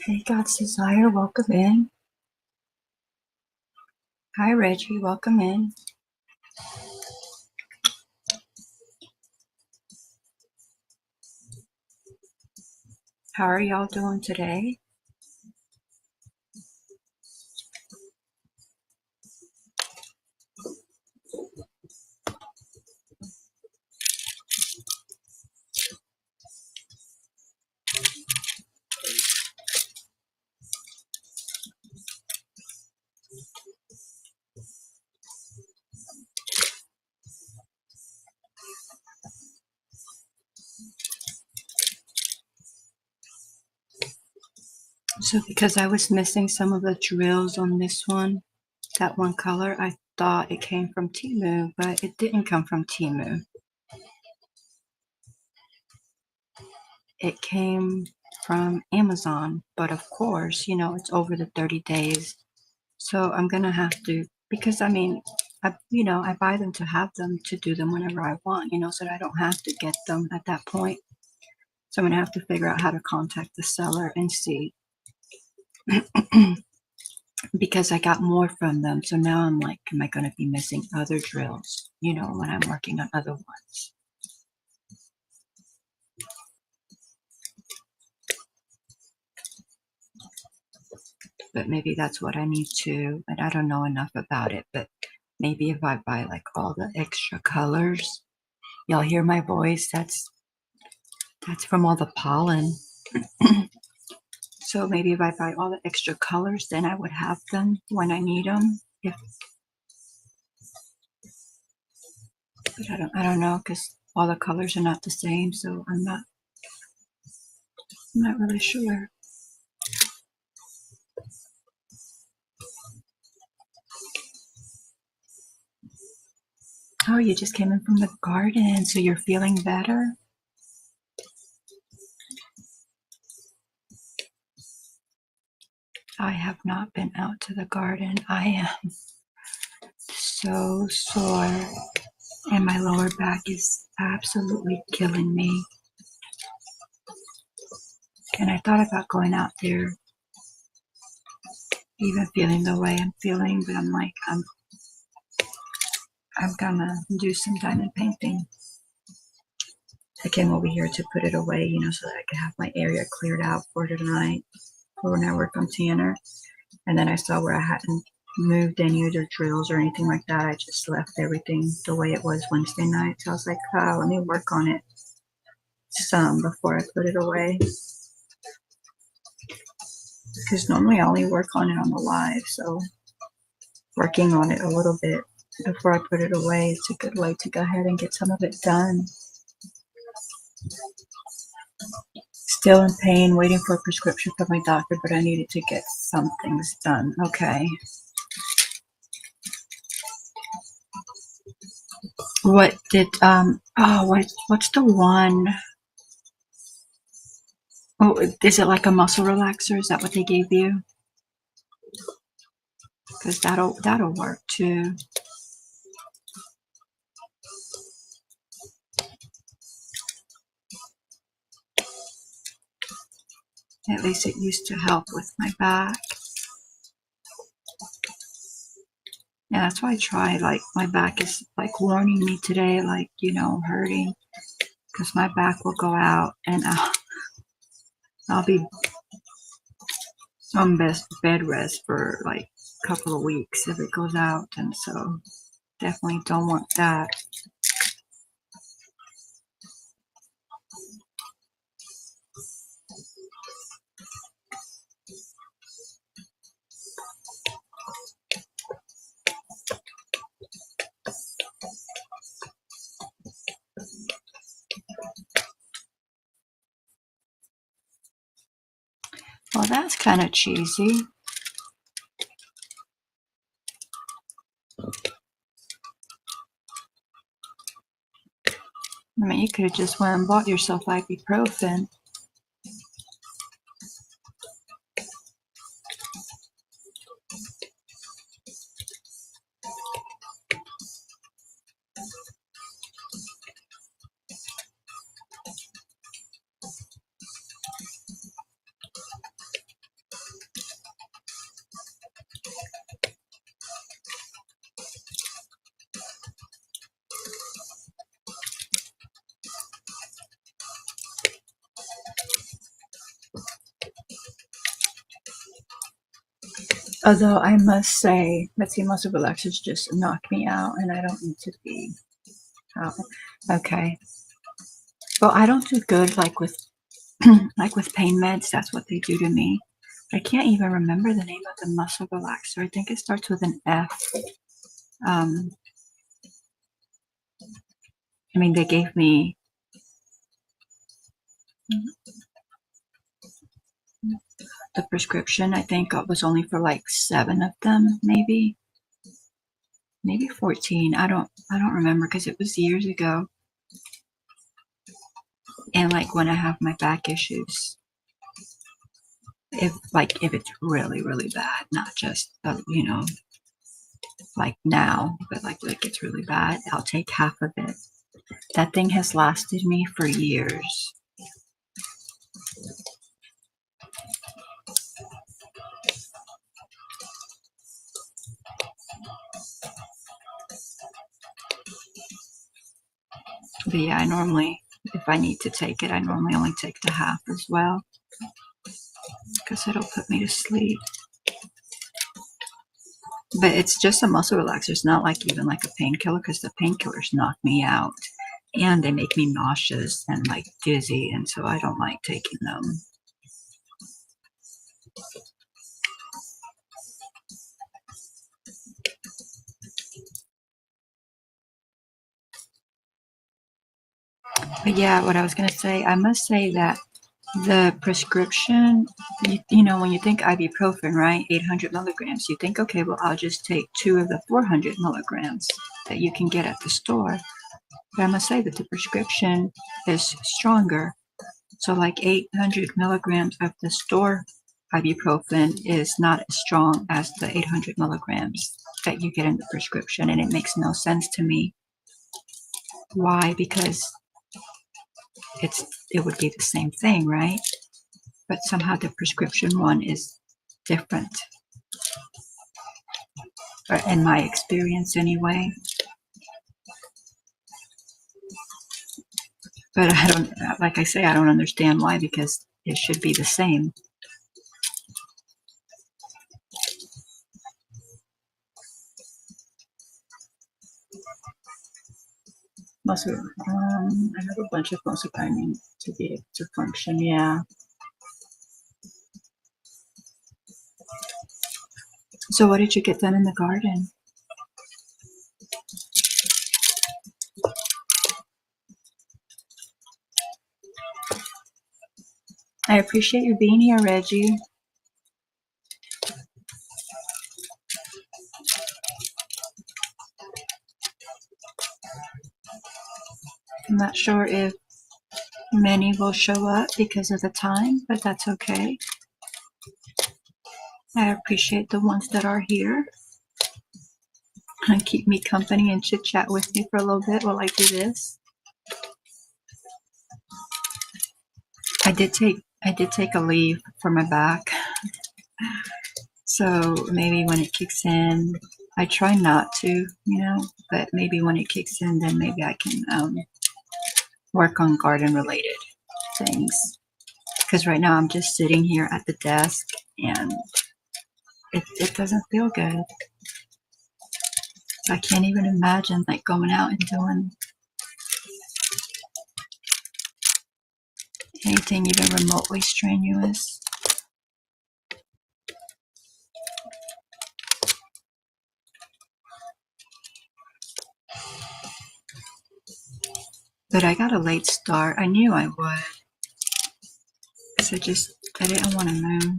Hey, God's Desire, welcome in. Hi, Reggie, welcome in. How are y'all doing today? So because I was missing some of the drills on this one, that one color, I thought it came from Temu, but it didn't come from Temu. It came from Amazon, but of course, you know, it's over the 30 days. So I'm gonna have to, because I mean, I buy them to have them to do them whenever I want, you know, so that I don't have to get them at that point. So I'm gonna have to figure out how to contact the seller and see because I got more from them. So now I'm like, am I gonna be missing other drills, you know, when I'm working on other ones? But maybe that's what I need to, and I don't know enough about it, but maybe if I buy like all the extra colors, y'all hear my voice? That's from all the pollen. So maybe if I buy all the extra colors, then I would have them when I need them. But I don't know because all the colors are not the same, so I'm not really sure. Oh, you just came in from the garden, so you're feeling better? I have not been out to the garden. I am so sore, and my lower back is absolutely killing me. And I thought about going out there, even feeling the way I'm feeling, but I'm like, I'm gonna do some diamond painting. I came over here to put it away, you know, so that I could have my area cleared out for tonight, for when I work on Tanner. And then I saw where I hadn't moved any of the drills or anything like that. I just left everything the way it was Wednesday night. So I was like, oh, let me work on it some before I put it away. Because normally I only work on it on the live. So working on it a little bit before I put it away is a good way to go ahead and get some of it done. Still in pain, waiting for a prescription from my doctor, but I needed to get some things done. Okay. What did what's the one? Oh, is it like a muscle relaxer? Is that what they gave you? Because that'll work too. At least it used to help with my back. Yeah, that's why I try. Like my back is like warning me today, like, you know, hurting, because my back will go out and I'll be on bed rest for like a couple of weeks if it goes out, and so definitely don't want that. Well, that's kind of cheesy. I mean, you could have just went and bought yourself ibuprofen. Although I must say, let's see, muscle relaxers just knock me out, and I don't need to be out. Okay. Well, I don't do good like with like with pain meds. That's what they do to me. I can't even remember the name of the muscle relaxer. I think it starts with an F. I mean, they gave me the prescription. I think it was only for like 7 of them, maybe 14. I don't remember because it was years ago. And like when I have my back issues, if it's really really bad, not just like now, but like it's really bad, I'll take half of it. That thing has lasted me for years. But yeah, I normally, if I need to take it, I normally only take the half as well because it'll put me to sleep. But it's just a muscle relaxer. It's not like even like a painkiller because the painkillers knock me out and they make me nauseous and like dizzy, and so I don't like taking them. But yeah, what I was going to say, I must say that the prescription, you know, when you think ibuprofen, right, 800 milligrams, you think, okay, well, I'll just take 2 of the 400 milligrams that you can get at the store. But I must say that the prescription is stronger. So like 800 milligrams of the store ibuprofen is not as strong as the 800 milligrams that you get in the prescription. And it makes no sense to me. Why? Because it would be the same thing, right? But somehow the prescription one is different, or in my experience anyway. But I don't, like I say, I don't understand why, because it should be the same. Muscle, I have a bunch of muscle binding to be able to function, yeah. So what did you get done in the garden? I appreciate you being here, Reggie. I'm not sure if many will show up because of the time, but that's okay. I appreciate the ones that are here and keep me company and chit chat with me for a little bit while I do this. I did take a leave for my back, so maybe when it kicks in, I try not to, but maybe when it kicks in, then maybe I can work on garden related things. Because right now I'm just sitting here at the desk and it doesn't feel good. I can't even imagine like going out and doing anything even remotely strenuous. But I got a late start. I knew I would. guess I didn't want to move.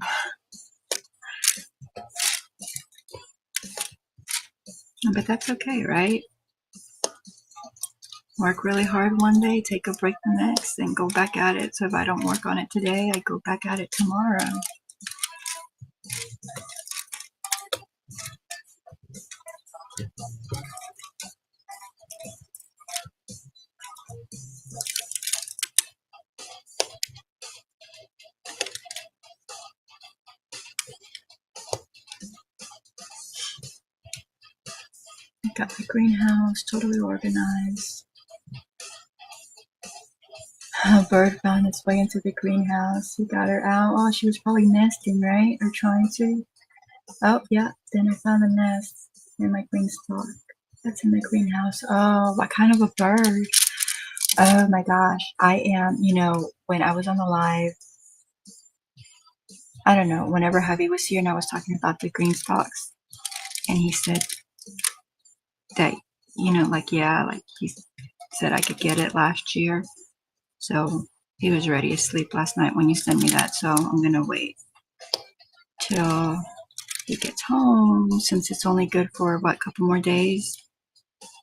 But that's okay, right? Work really hard one day, take a break the next, then go back at it. So if I don't work on it today, I go back at it tomorrow. Got the greenhouse totally organized. A bird found its way into the greenhouse. He got her out. Oh, she was probably nesting, right? Or trying to. Oh, yeah. Then I found a nest in my green stalk. That's in the greenhouse. Oh, what kind of a bird? Oh my gosh. I am, when I was on the live, I don't know, whenever Javi was here and I was talking about the green stalks, and he said that, he said I could get it last year. So he was ready to sleep last night when you sent me that. So I'm going to wait till he gets home, since it's only good for a couple more days,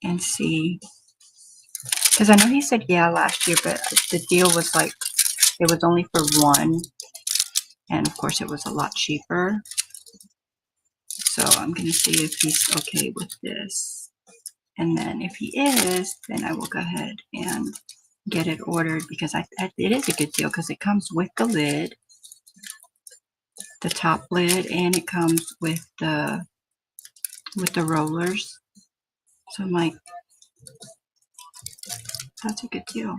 and see. Because I know he said yeah last year, but the deal was like it was only for one, and of course it was a lot cheaper. So I'm going to see if he's okay with this, and then if he is, then I will go ahead and get it ordered, because it is a good deal, because it comes with the lid, the top lid, and it comes with the rollers. So I'm like, that's a good deal.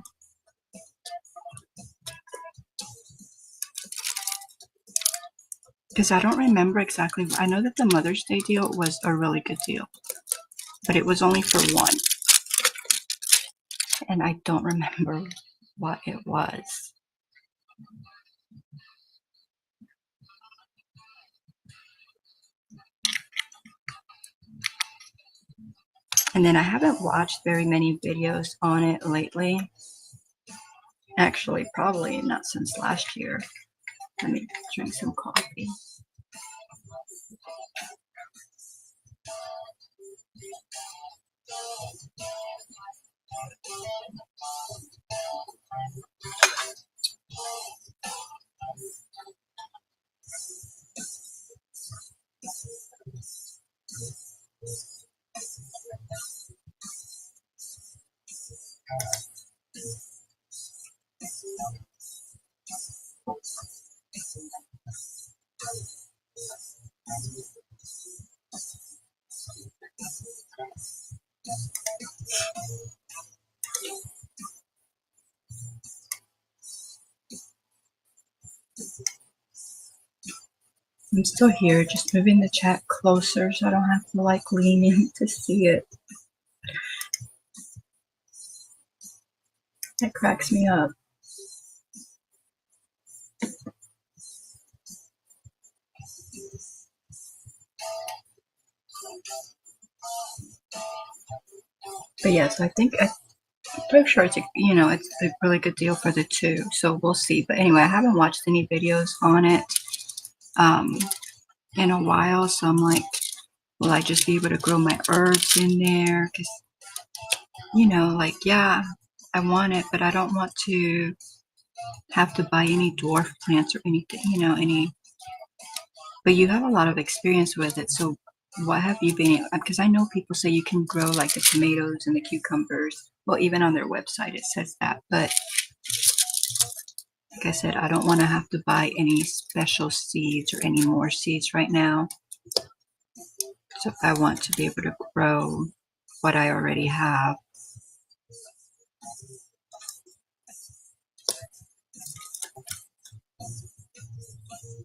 Because I don't remember exactly. I know that the Mother's Day deal was a really good deal, but it was only for one, and I don't remember what it was. And then I haven't watched very many videos on it lately. Actually, probably not since last year. Let me drink some coffee. I'm still here, just moving the chat closer so I don't have to lean in to see it. That cracks me up. But yes, I'm pretty sure it's a really good deal for the two. So we'll see. But anyway, I haven't watched any videos on it in a while. So I'm like, will I just be able to grow my herbs in there? Because yeah, I want it, but I don't want to have to buy any dwarf plants or anything. But you have a lot of experience with it. So what have you been? Because I know people say you can grow like the tomatoes and the cucumbers. Well, even on their website it says that, but like I said, I don't want to have to buy any special seeds or any more seeds right now. So I want to be able to grow what I already have.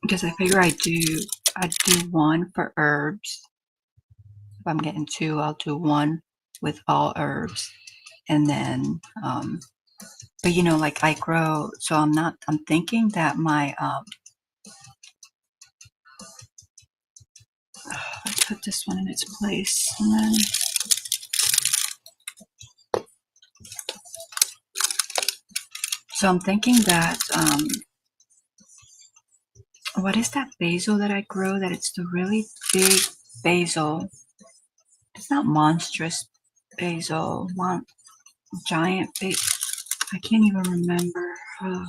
Because I figure I'd do one for herbs. If I'm getting two, I'll do one with all herbs. And then, but I grow, so I'm thinking that my, let's put this one in its place. And then, so I'm thinking that, what is that basil that I grow that it's the really big basil? It's not monstrous basil, giant basil. I can't even remember. Ugh.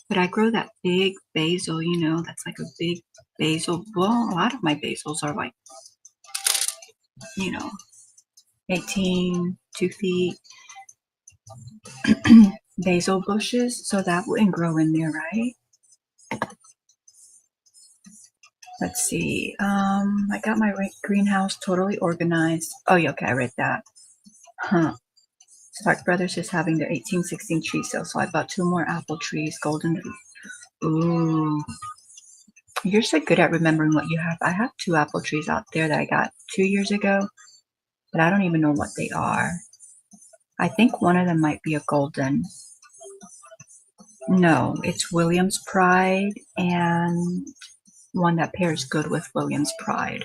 But I grow that big basil, you know, that's like a big basil. Well, a lot of my basils are like, you know, 18, 2 feet basil bushes. So that wouldn't grow in there, right? Let's see. I got my greenhouse totally organized. Oh, yeah, okay, I read that. Huh. Stark Brothers is having their 1816 tree sale, so I bought 2 more apple trees, golden. Ooh. You're so good at remembering what you have. I have 2 apple trees out there that I got 2 years ago, but I don't even know what they are. I think one of them might be a golden. No, it's Williams Pride and one that pairs good with Williams Pride.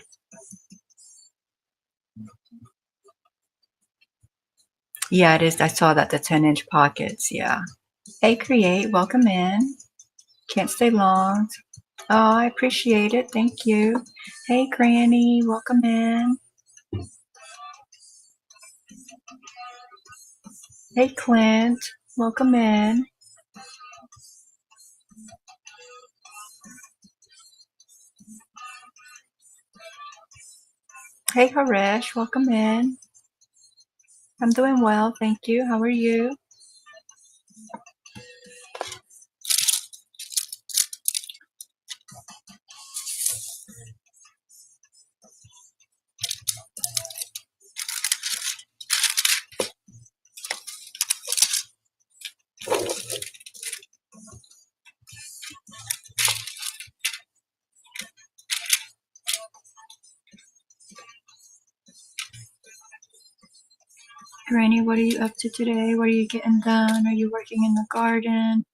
Yeah, it is. I saw that, the 10-inch pockets. Yeah. Hey, Create, welcome in. Can't stay long. Oh, I appreciate it. Thank you. Hey, Granny, welcome in. Hey, Clint, welcome in. Hey, Haresh, welcome in. I'm doing well, thank you. How are you? Granny, what are you up to today? What are you getting done? Are you working in the garden?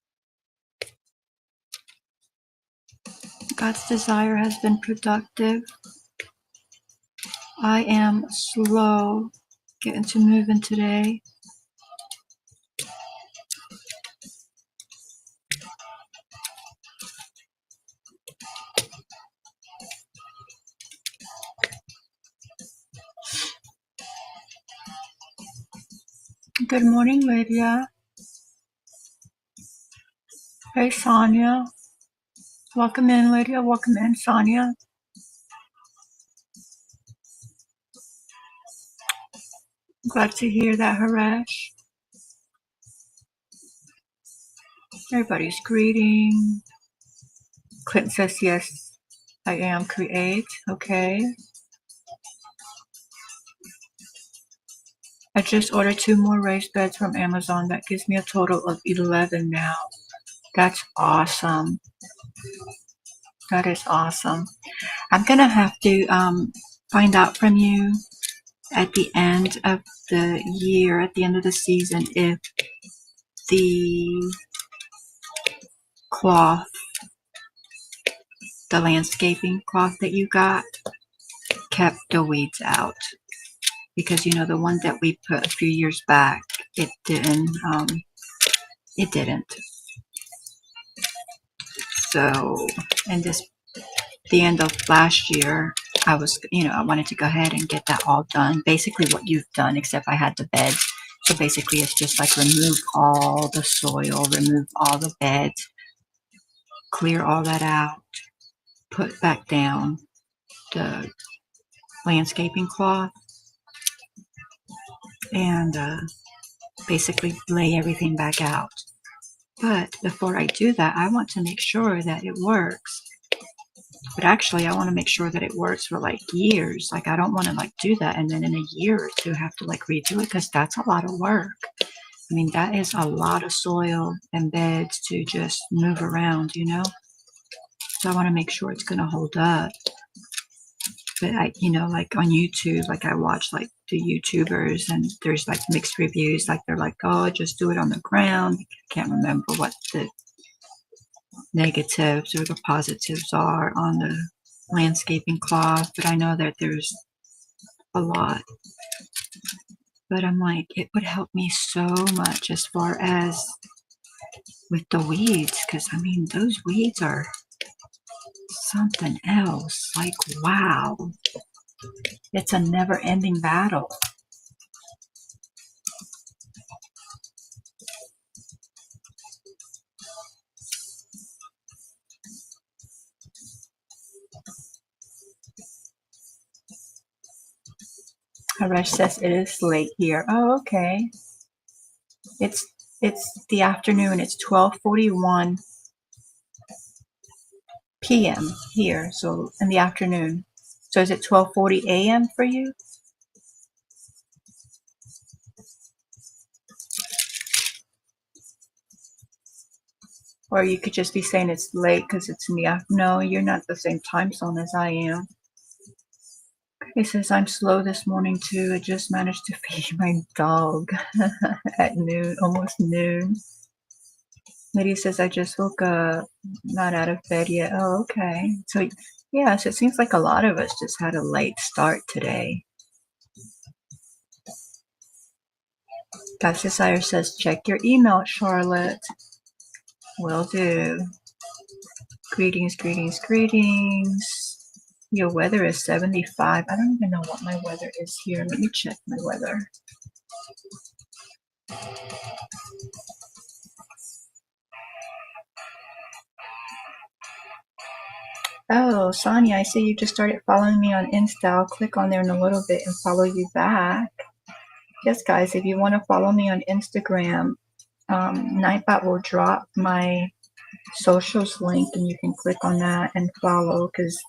God's desire has been productive. I am slow getting to moving today. Good morning, Lydia. Hey, Sonia. Welcome in, Lydia. Welcome in, Sonia. Glad to hear that, Haresh. Everybody's greeting. Clinton says, yes, I am Create. Okay. I just ordered 2 more raised beds from Amazon. That gives me a total of 11 now. That's awesome. That is awesome. I'm going to have to find out from you at the end of the year, at the end of the season, if the cloth, the landscaping cloth that you got, kept the weeds out. Because, you know, the one that we put a few years back, it didn't. So, and the end of last year, I wanted to go ahead and get that all done. Basically what you've done, except I had the beds. So basically it's just like remove all the soil, remove all the beds, clear all that out, put back down the landscaping cloth, and basically lay everything back out. But before I do that, I want to make sure that it works. But actually, I want to make sure that it works for like years. Like, I don't want to like do that and then in a year or two have to like redo it, because that's a lot of work. I mean, that is a lot of soil and beds to just move around, you know? So I want to make sure it's going to hold up. But like on YouTube, like I watch like the YouTubers and there's like mixed reviews. Like they're like, oh, just do it on the ground. I can't remember what the negatives or the positives are on the landscaping cloth, but I know that there's a lot. But I'm like, it would help me so much as far as with the weeds, because I mean, those weeds are something else. Like, wow. It's a never-ending battle. Haresh says it is late here. Oh, okay. It's the afternoon. It's 12:41 p.m. here, so in the afternoon. So is it 12:40 a.m. for you? Or you could just be saying it's late because it's in the afternoon. No, you're not the same time zone as I am. He says, I'm slow this morning too. I just managed to feed my dog at noon, almost noon. Lydia says, I just woke up, not out of bed yet. Oh, okay. So, yeah, so it seems like a lot of us just had a late start today. God's Desire says, check your email, Charlotte. Will do. Greetings, greetings, greetings. Your weather is 75. I don't even know what my weather is here. Let me check my weather. Oh, Sonia, I see you just started following me on Insta. I'll click on there in a little bit and follow you back. Yes, guys, if you want to follow me on Instagram, Nightbot will drop my socials link and you can click on that and follow, because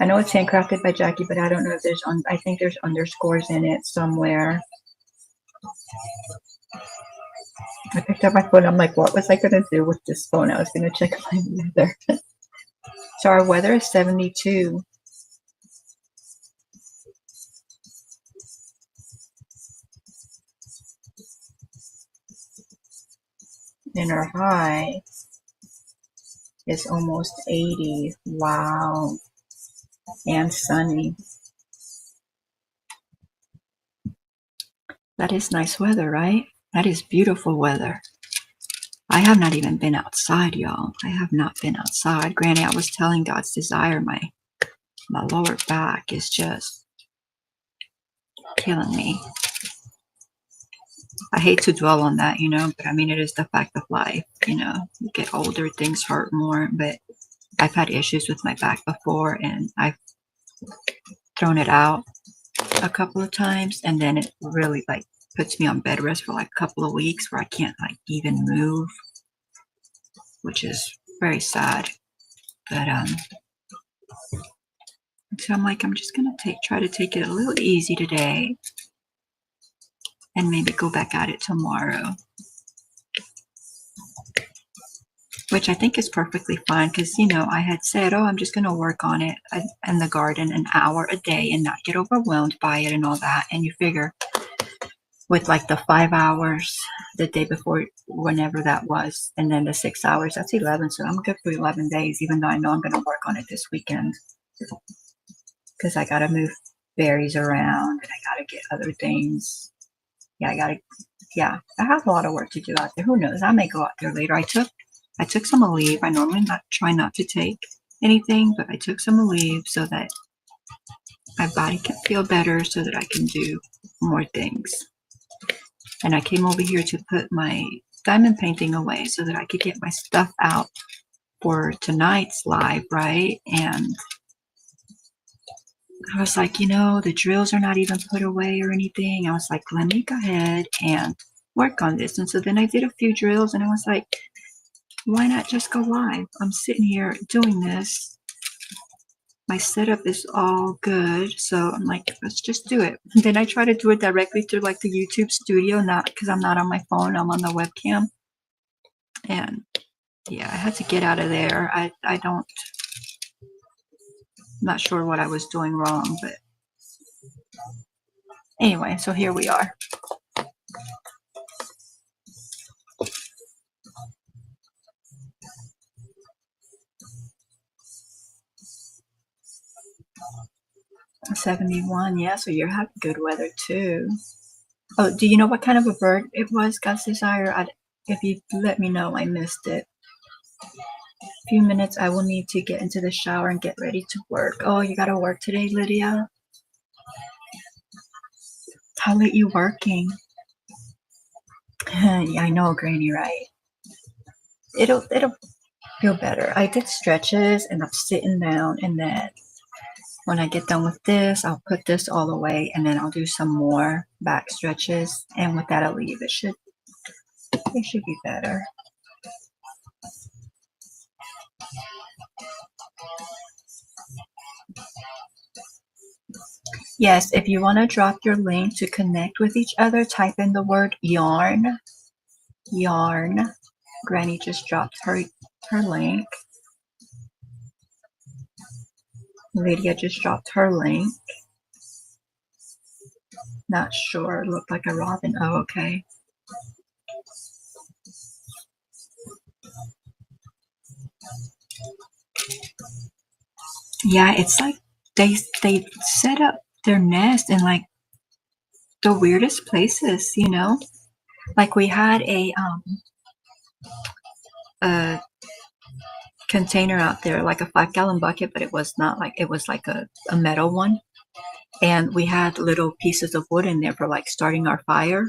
I know it's handcrafted by Jackie, but I don't know if there's I think there's underscores in it somewhere. I picked up my phone. I'm like, what was I going to do with this phone? I was going to check my weather. So our weather is 72. And our high is almost 80. Wow. And sunny. That is nice weather, right? That is beautiful weather. I have not even been outside, y'all. I have not been outside. Granny, I was telling God's Desire, my lower back is just killing me. I hate to dwell on that, but I mean, it is the fact of life, You get older, things hurt more, but I've had issues with my back before and I've thrown it out a couple of times, and then it really puts me on bed rest for a couple of weeks where I can't even move, which is very sad. But so I'm just gonna try to take it a little easy today and maybe go back at it tomorrow, which I think is perfectly fine, because I had said, oh, I'm just going to work on it in the garden an hour a day and not get overwhelmed by it and all that. And you figure with the 5 hours the day before, whenever that was, and then the 6 hours, that's 11. So I'm good for 11 days, even though I know I'm going to work on it this weekend, because I got to move berries around and I got to get other things. Yeah, I have a lot of work to do out there. Who knows? I may go out there later. I took some leave. I normally try not to take anything, but I took some leave so that my body can feel better, so that I can do more things. And I came over here to put my diamond painting away so that I could get my stuff out for tonight's live, right? And I was like, the drills are not even put away or anything. I was like, let me go ahead and work on this. And so then I did a few drills and I was like, why not just go live? I'm sitting here doing this. My setup is all good. So I'm like, let's just do it. And then I try to do it directly through the YouTube studio, not because I'm not on my phone, I'm on the webcam. And yeah, I had to get out of there. I'm not sure what I was doing wrong, but anyway, so here we are. $71, yeah, so you're having good weather too. Oh, do you know what kind of a bird it was, God's Desire? If you let me know, I missed it. few minutes. I will need to get into the shower and get ready to work. Oh, you gotta work today, Lydia? How late you working? Yeah, I know, Granny, right? It'll feel better. I did stretches and I'm sitting down, and then when I get done with this, I'll put this all away and then I'll do some more back stretches, and with that I'll leave. It should be better. Yes, if you want to drop your link to connect with each other, type in the word yarn. Yarn. Granny just dropped her link. Lydia just dropped her link. Not sure. Looked like a robin. Oh, okay. Yeah, it's like they set up their nest in like the weirdest places, you know? Like we had a container out there, like a 5-gallon bucket, but it was not like, it was like a metal one. And we had little pieces of wood in there for like starting our fire.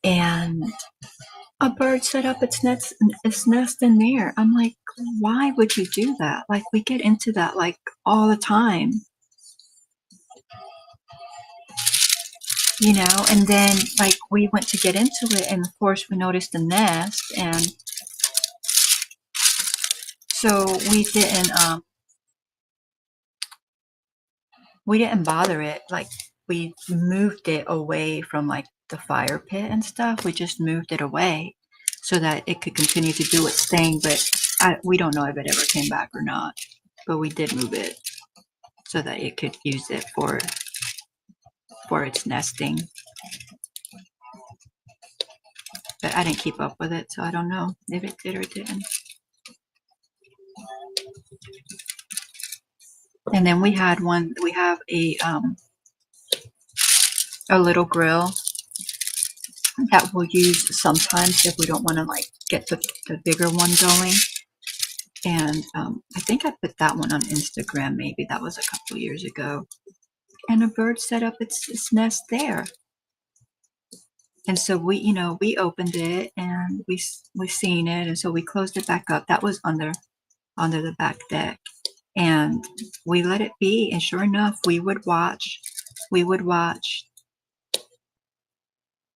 And a bird set up its nest in there. I'm like, why would you do that? Like, we get into that like all the time, you know? And then like we went to get into it, and of course we noticed the nest, and so we didn't bother it. Like, we moved it away from like the fire pit and stuff. We just moved it away so that it could continue to do its thing. But we don't know if it ever came back or not. But we did move it so that it could use it for its nesting. But I didn't keep up with it, so I don't know if it did or didn't. And then we have a little grill that we'll use sometimes if we don't want to like get the bigger one going. And I think I put that one on Instagram. Maybe that was a couple years ago. And a bird set up its nest there. And so we opened it and we seen it, and so we closed it back up. That was under the back deck, and we let it be. And sure enough, we would watch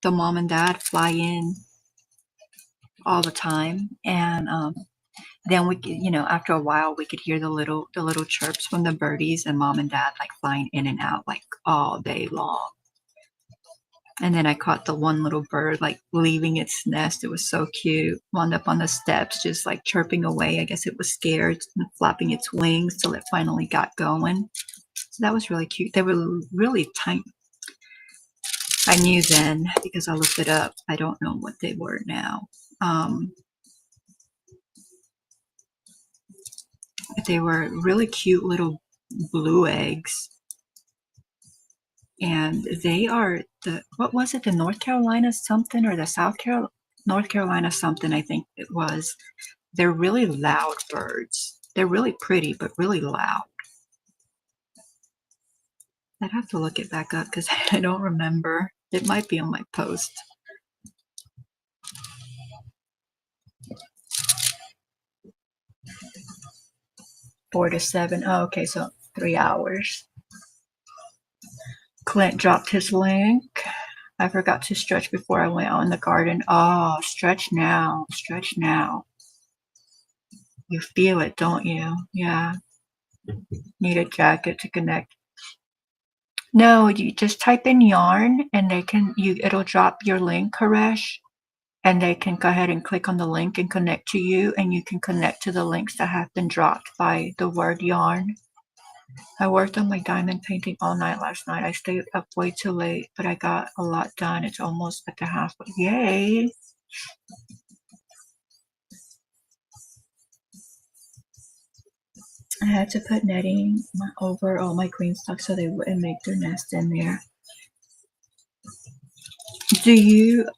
the mom and dad fly in all the time, and then we could, after a while, we could hear the little chirps from the birdies, and mom and dad like flying in and out like all day long. And then I caught the one little bird like leaving its nest. It was so cute. Wound up on the steps, just like chirping away. I guess it was scared, and flapping its wings till it finally got going. So that was really cute. They were really tiny. I knew then because I looked it up. I don't know what they were now. But they were really cute little blue eggs. And they are what was it, the North Carolina something, or the North Carolina something, I think it was. They're really loud birds. They're really pretty, but really loud. I'd have to look it back up because I don't remember. It might be on my post. Four to seven. Oh, okay, so 3 hours. Clint dropped his link. I forgot to stretch before I went out in the garden. Oh, stretch now. Stretch now. You feel it, don't you? Yeah. Need a jacket to connect. No, you just type in yarn and it'll drop your link, Koresh, and they can go ahead and click on the link and connect to you, and you can connect to the links that have been dropped by the word yarn. I worked on my diamond painting all night last night. I stayed up way too late, but I got a lot done. It's almost at the halfway. Yay! I had to put netting over all my green stalks so they wouldn't make their nest in there.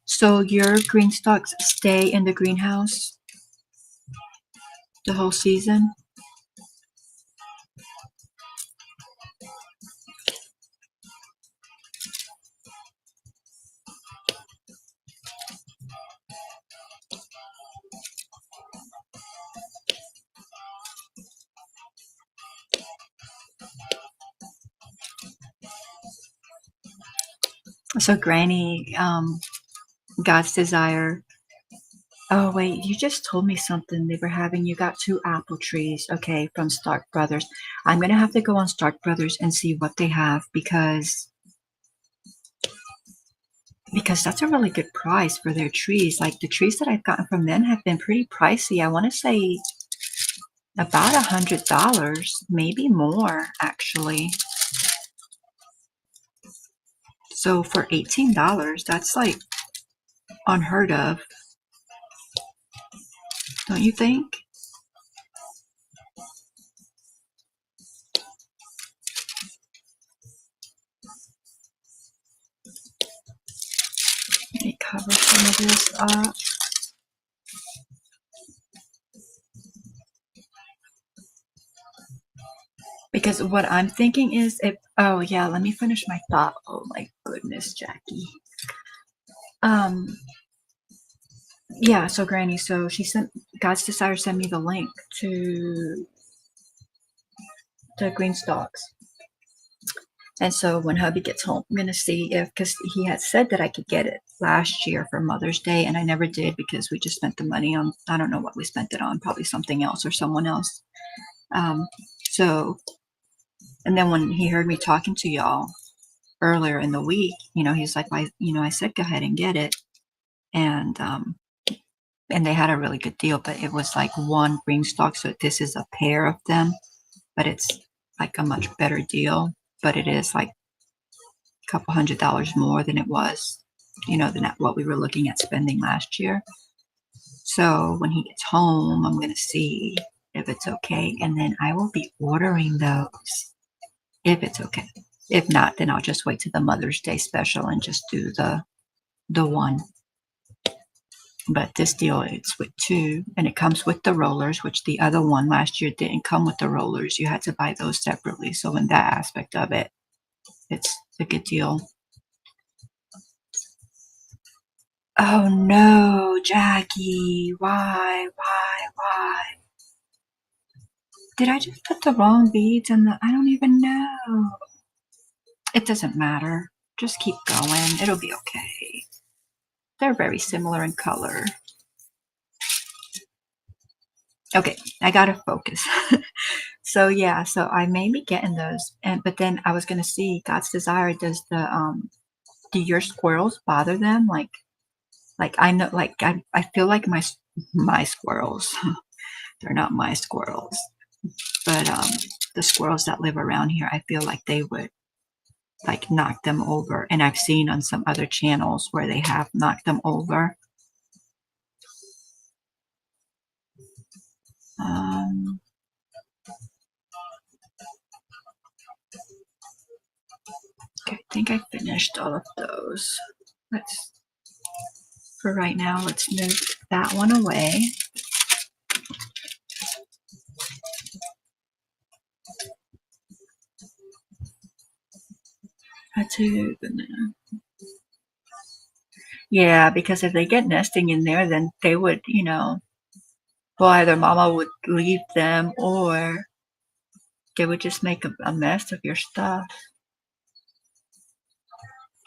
So your green stalks stay in the greenhouse? the whole season. So Granny, God's Desire. Oh wait, you just told me something they were having. You got 2 apple trees, okay, from Stark Brothers. I'm gonna have to go on Stark Brothers and see what they have because that's a really good price for their trees. Like the trees that I've gotten from them have been pretty pricey. I want to say about $100, maybe more actually. So for $18, that's like unheard of, don't you think? Let me cover some of this up. Because what I'm thinking is if, oh yeah, let me finish my thought. Oh my goodness, Jackie. Yeah, so Granny, so she sent, God's Desire sent me the link to the green stalks. And so when hubby gets home, I'm going to see if, because he had said that I could get it last year for Mother's Day, and I never did because we just spent the money on, I don't know what we spent it on, probably something else or someone else. So, and then when he heard me talking to y'all earlier in the week, he's like, I said, go ahead and get it. And they had a really good deal, but it was like one green stalk. So this is a pair of them, but it's like a much better deal, but it is like couple $100 more than it was, than what we were looking at spending last year. So when he gets home, I'm going to see if it's okay. And then I will be ordering those if it's okay. If not, then I'll just wait to the Mother's Day special and just do the one. But this deal, it's with 2, and it comes with the rollers, which the other one last year didn't come with the rollers. You had to buy those separately. So in that aspect of it, it's a good deal. Oh no, Jackie, why? Did I just put the wrong beads in I don't even know. It doesn't matter. Just keep going. It'll be okay. They're very similar in color. Okay, I gotta focus. So yeah, so I may be getting those, but then I was gonna see God's Desire. Does do your squirrels bother them? Like I know, like I feel like my squirrels. They're not my squirrels, but the squirrels that live around here, I feel like they would like knock them over. And I've seen on some other channels where they have knocked them over. Okay, I think I finished all of those. For right now, let's move that one away. Yeah, because if they get nesting in there, then they would, well, either mama would leave them or they would just make a mess of your stuff.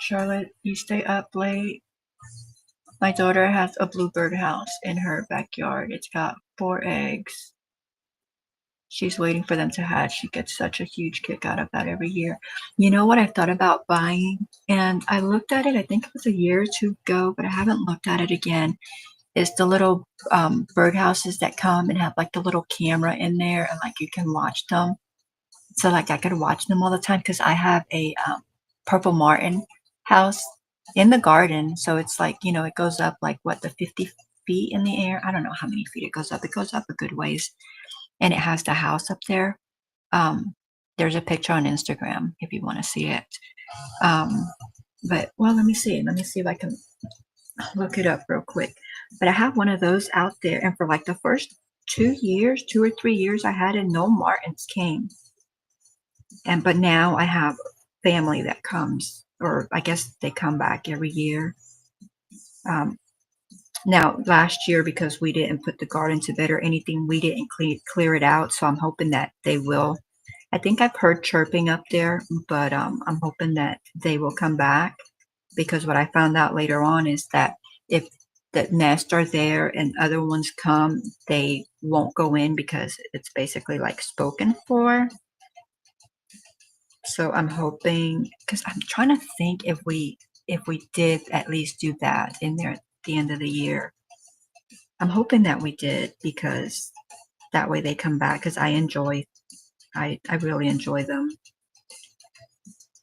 Charlotte, you stay up late. My daughter has a bluebird house in her backyard. It's got 4 eggs. She's waiting for them to hatch. She gets such a huge kick out of that every year. You know what I thought about buying? And I looked at it, I think it was a year or 2 ago, but I haven't looked at it again. Is the little bird houses that come and have like the little camera in there and like you can watch them. So like I could watch them all the time because I have a purple martin house in the garden. So it's like, it goes up like the 50 feet in the air. I don't know how many feet it goes up. It goes up a good ways. And it has the house up there. There's a picture on Instagram if you want to see it. But well, let me see if I can look it up real quick. But I have one of those out there, and for like the first 2 years, 2 or 3 years I had, and no Martins came. But now I have family that comes, or I guess they come back every year. Now last year, because we didn't put the garden to bed or anything, we didn't clear it out. So I'm hoping that they will. I think I've heard chirping up there, but I'm hoping that they will come back, because what I found out later on is that if the nests are there and other ones come, they won't go in because it's basically like spoken for. So I'm hoping, because I'm trying to think if we did at least do that in there at the end of the year. I'm hoping that we did, because that way they come back, because I really enjoy them.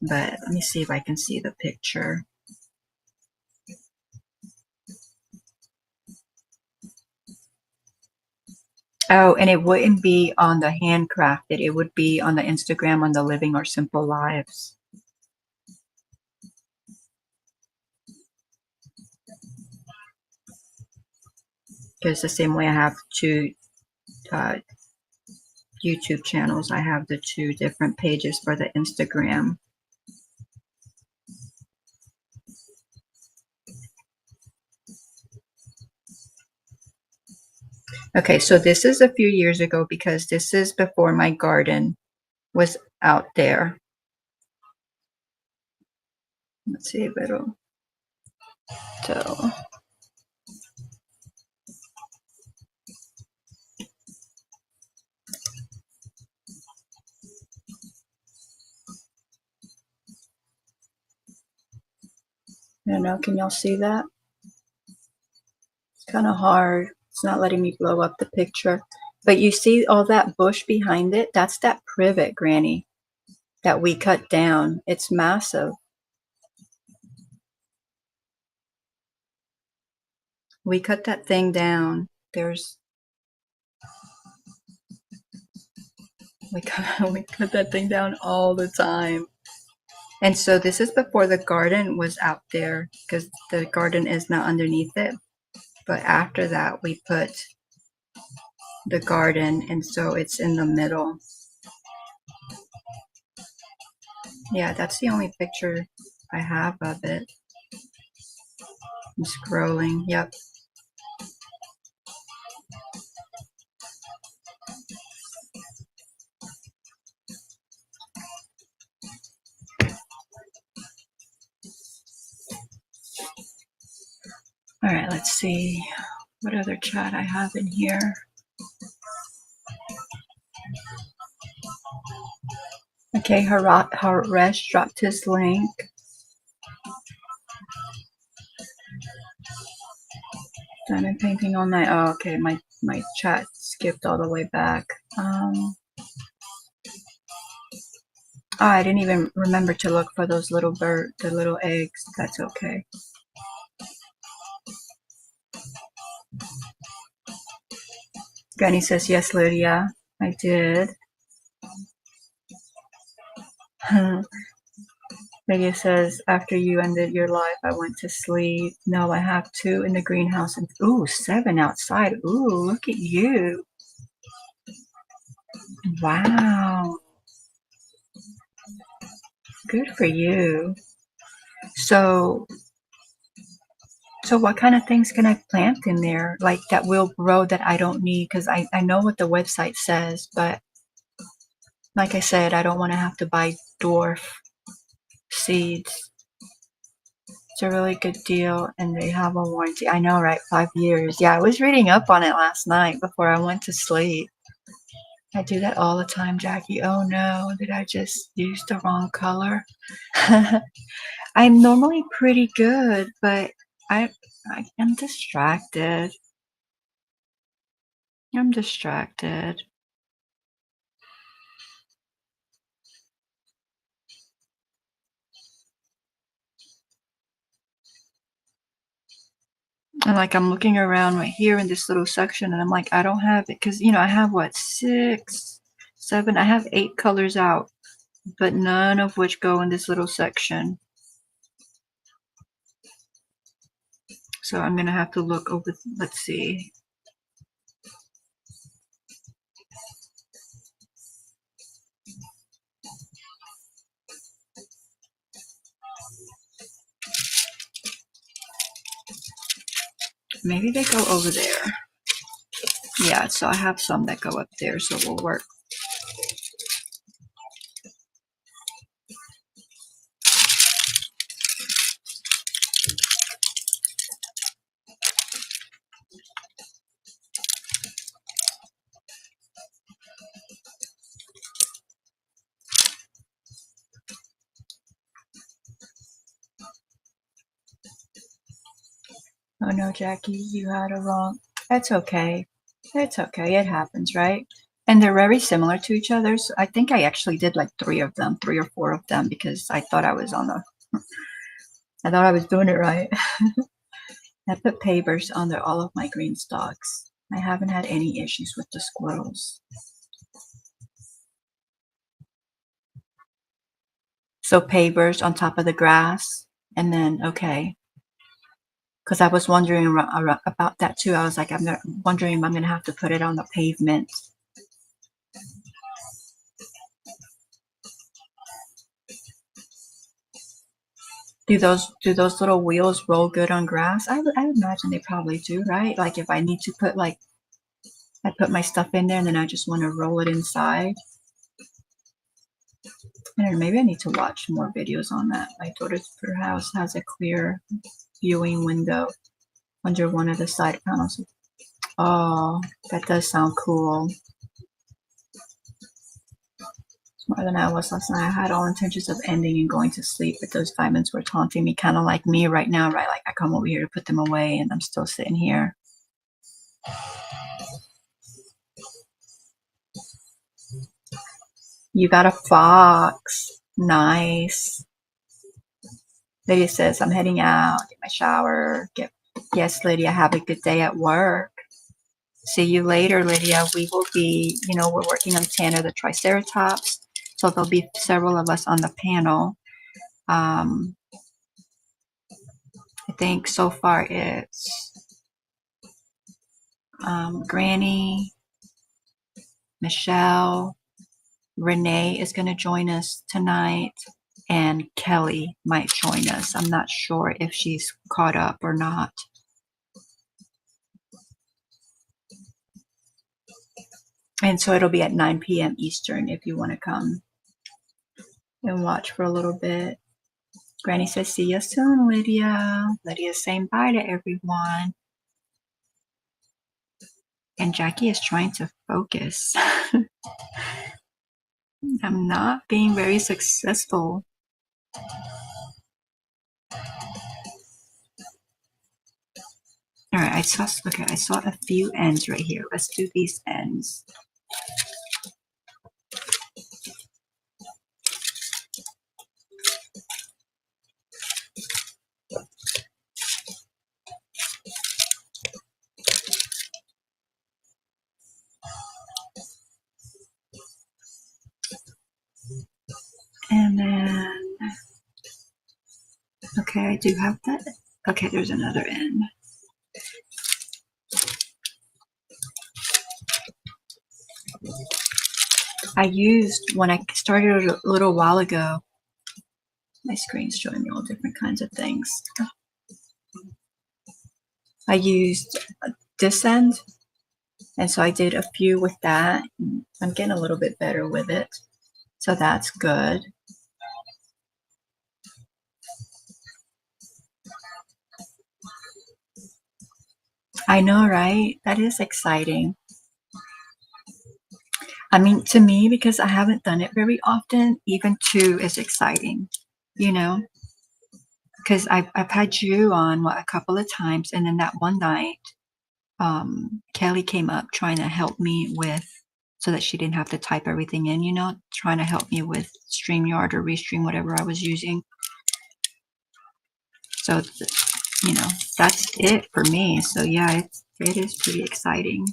But let me see if I can see the picture. Oh, and it wouldn't be on the handcrafted. It would be on the Instagram, on the Living or Simple Lives. Because the same way I have two YouTube channels, I have the 2 different pages for the Instagram. Okay, so this is a few years ago, because this is before my garden was out there. Let's see if it'll tell. I don't know, can y'all see that? It's kind of hard. It's not letting me blow up the picture. But you see all that bush behind it? That's that privet, Granny, that we cut down. It's massive. We cut that thing down. We cut that thing down all the time. And so this is before the garden was out there, because the garden is now underneath it. But after that, we put the garden, and so it's in the middle. Yeah, that's the only picture I have of it. I'm scrolling. Yep. All right, let's see what other chat I have in here. Okay, Haresh dropped his link. Diamond painting all night. Oh, okay, my chat skipped all the way back. Oh, I didn't even remember to look for those little the little eggs. That's okay. Granny says, yes, Lydia, I did. Lydia says, after you ended your life, I went to sleep. No, I have 2 in the greenhouse and 7 outside. Ooh, look at you. Wow. Good for you. So what kind of things can I plant in there, like that will grow, that I don't need? Because I know what the website says, but like I said, I don't want to have to buy dwarf seeds. It's a really good deal, and they have a warranty. I know, right? 5 years. Yeah, I was reading up on it last night before I went to sleep. I do that all the time, Jackie. Oh no, did I just use the wrong color? I'm normally pretty good, but I am distracted. I'm distracted. And like I'm looking around right here in this little section, and I'm like, I don't have it, because I have what, 6, 7, I have 8 colors out, but none of which go in this little section. So I'm gonna have to look over. Let's see. Maybe they go over there. Yeah, so I have some that go up there, so we'll work. Oh no, Jackie, you had a wrong. That's okay. It's okay. It happens, right? And they're very similar to each other. So I think I actually did like 3 or 4 of them, because I thought I was I thought I was doing it right. I put pavers under all of my green stalks. I haven't had any issues with the squirrels. So pavers on top of the grass, and then, okay. Because I was wondering about that too. I was like, wondering if I'm going to have to put it on the pavement. Do those little wheels roll good on grass? I would imagine they probably do, right? Like if I need to put I put my stuff in there and then I just want to roll it inside. I don't know, maybe I need to watch more videos on that. My daughter's house has a clear viewing window under one of the side panels. Oh, that does sound cool. More than I was last night. I had all intentions of ending and going to sleep, but those diamonds were taunting me, kind of like me right now, right? Like I come over here to put them away and I'm still sitting here. You got a fox. Nice. Lydia says, I'm heading out, get my shower. Yes, Lydia, have a good day at work. See you later, Lydia. We will be, we're working on Tanner the Triceratops. So there'll be several of us on the panel. I think so far it's Granny, Michelle, Renee is going to join us tonight, and Kelly might join us. I'm not sure if she's caught up or not. And so it'll be at 9 p.m. Eastern if you want to come and watch for a little bit. Granny says, see you soon, Lydia. Lydia's saying bye to everyone. And Jackie is trying to focus. I'm not being very successful. All right, I saw a few ends right here. Let's do these ends. And then, okay, I do have that. Okay, there's another end. I used, when I started a little while ago, my screen's showing me all different kinds of things. I used this end, and so I did a few with that. I'm getting a little bit better with it, so that's good. I know, right? That is exciting. I mean, to me, because I haven't done it very often, even 2 is exciting, because I've had you on a couple of times, and then that one night, Kelly came up trying to help me with, so that she didn't have to type everything in, trying to help me with StreamYard or Restream, whatever I was using. So, that's it for me. So yeah, it is pretty exciting.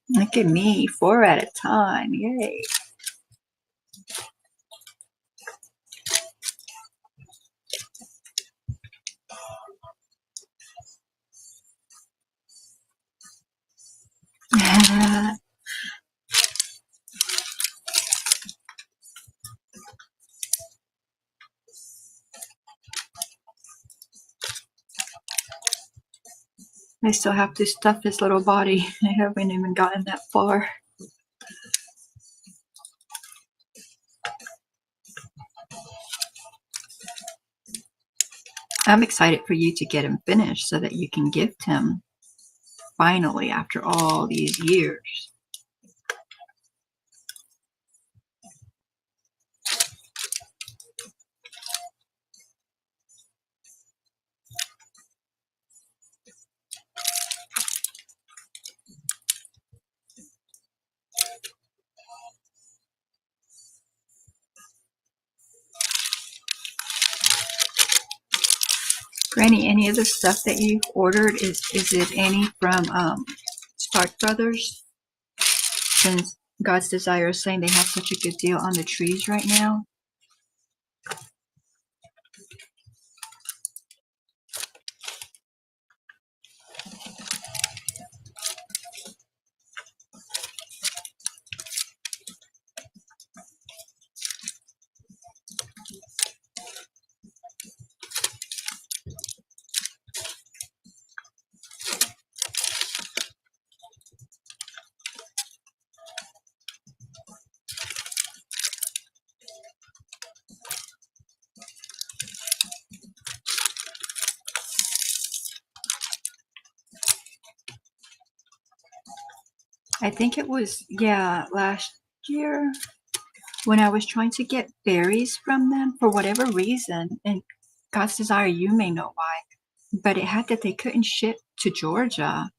Look at me, 4 at a time. Yay. I still have to stuff his little body. I haven't even gotten that far. I'm excited for you to get him finished so that you can gift him finally after all these years. Granny, any of the stuff that you've ordered, is it any from Stark Brothers? Since God's Desire is saying they have such a good deal on the trees right now. I think it was, yeah, last year when I was trying to get berries from them for whatever reason, and God's Desire, you may know why, but it had that they couldn't ship to Georgia,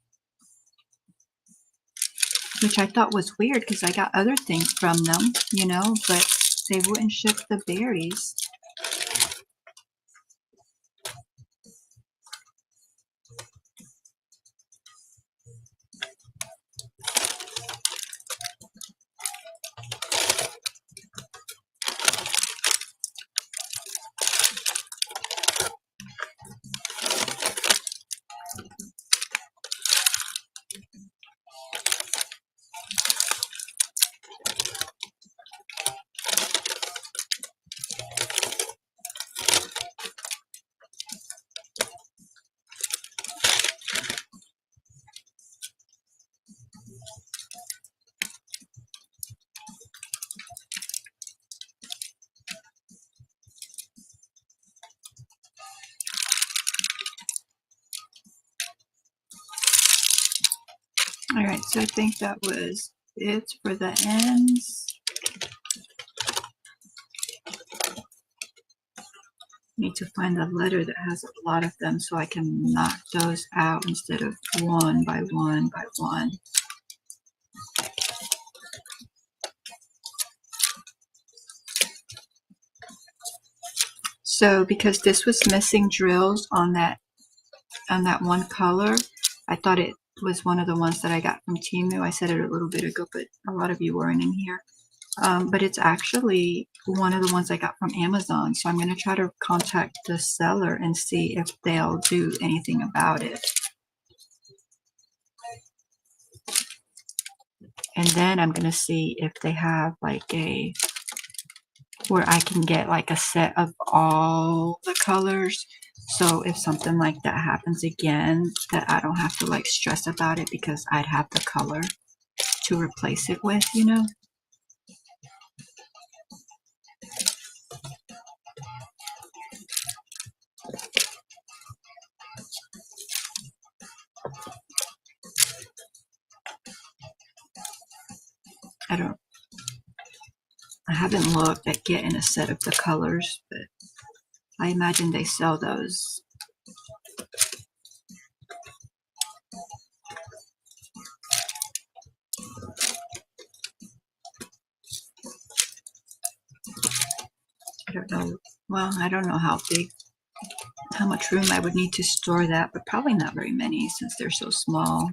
which I thought was weird because I got other things from them, you know, but they wouldn't ship the berries. All right, so I think that was it for the ends. Need to find a letter that has a lot of them so I can knock those out instead of one by one by one. So because this was missing drills on that one color, I thought it was one of the ones that I got from Temu. I said it a little bit ago, but a lot of you weren't in here. But it's actually one of the ones I got from Amazon. So I'm going to try to contact the seller and see if they'll do anything about it. And then I'm going to see if they have like where I can get like a set of all the colors. So if something like that happens again, that I don't have to like stress about it because I'd have the color to replace it with, you know? I haven't looked at getting a set of the colors, but I imagine they sell those. I don't know. Well, I don't know how much room I would need to store that, but probably not very many since they're so small.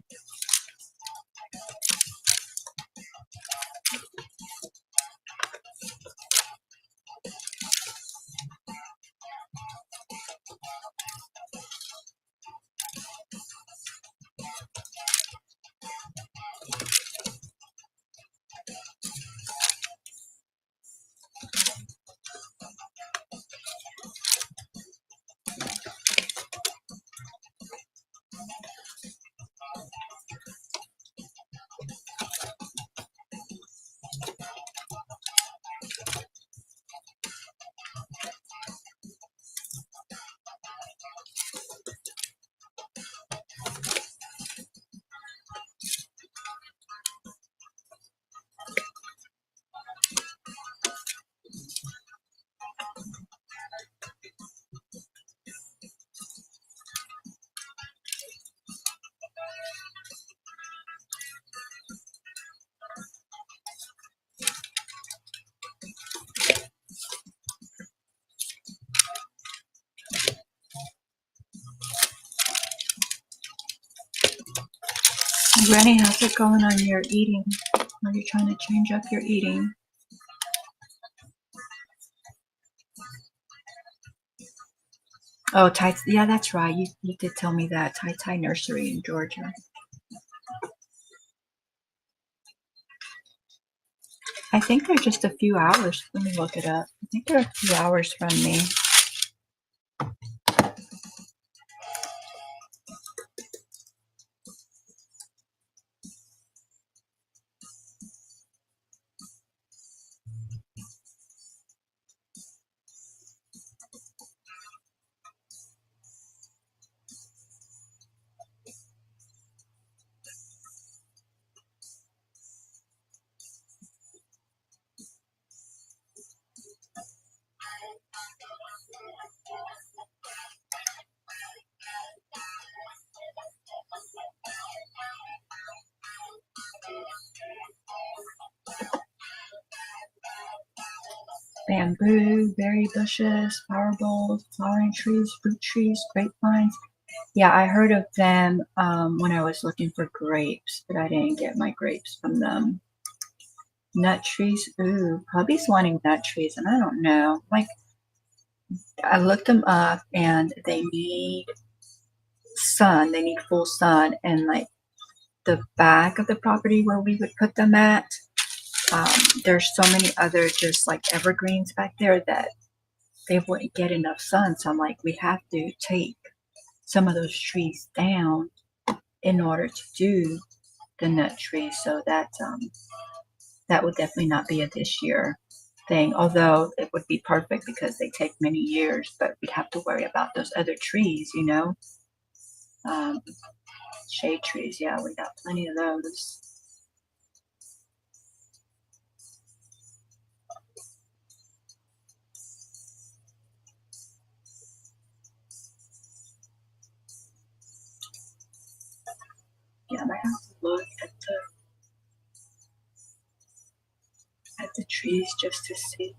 Granny, how's it going on your eating? Are you trying to change up your eating? Oh, Tai, yeah, that's right. You did tell me that. Tai Tai Nursery in Georgia. I think they're just a few hours. Let me look it up. I think they're a few hours from me. Bamboo, berry bushes, flower bowls, flowering trees, fruit trees, grapevines. Yeah, I heard of them when I was looking for grapes, but I didn't get my grapes from them. Nut trees. Ooh, hubby's wanting nut trees, and I don't know. Like, I looked them up, and they need sun. They need full sun, and like the back of the property where we would put them at, there's so many other just like evergreens back there that they wouldn't get enough sun. So I'm like, we have to take some of those trees down in order to do the nut trees. So that would definitely not be a this year thing. Although it would be perfect because they take many years, but we'd have to worry about those other trees, you know. Um, Shade trees, yeah, we got plenty of those. Yeah, I might have to look at the trees just to see.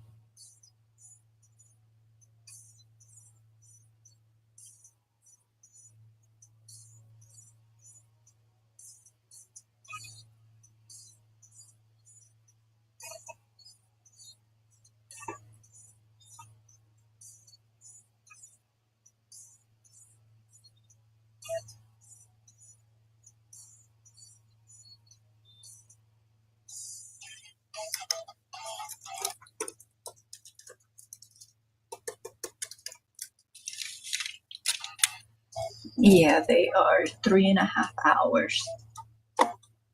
Yeah, they are 3.5 hours.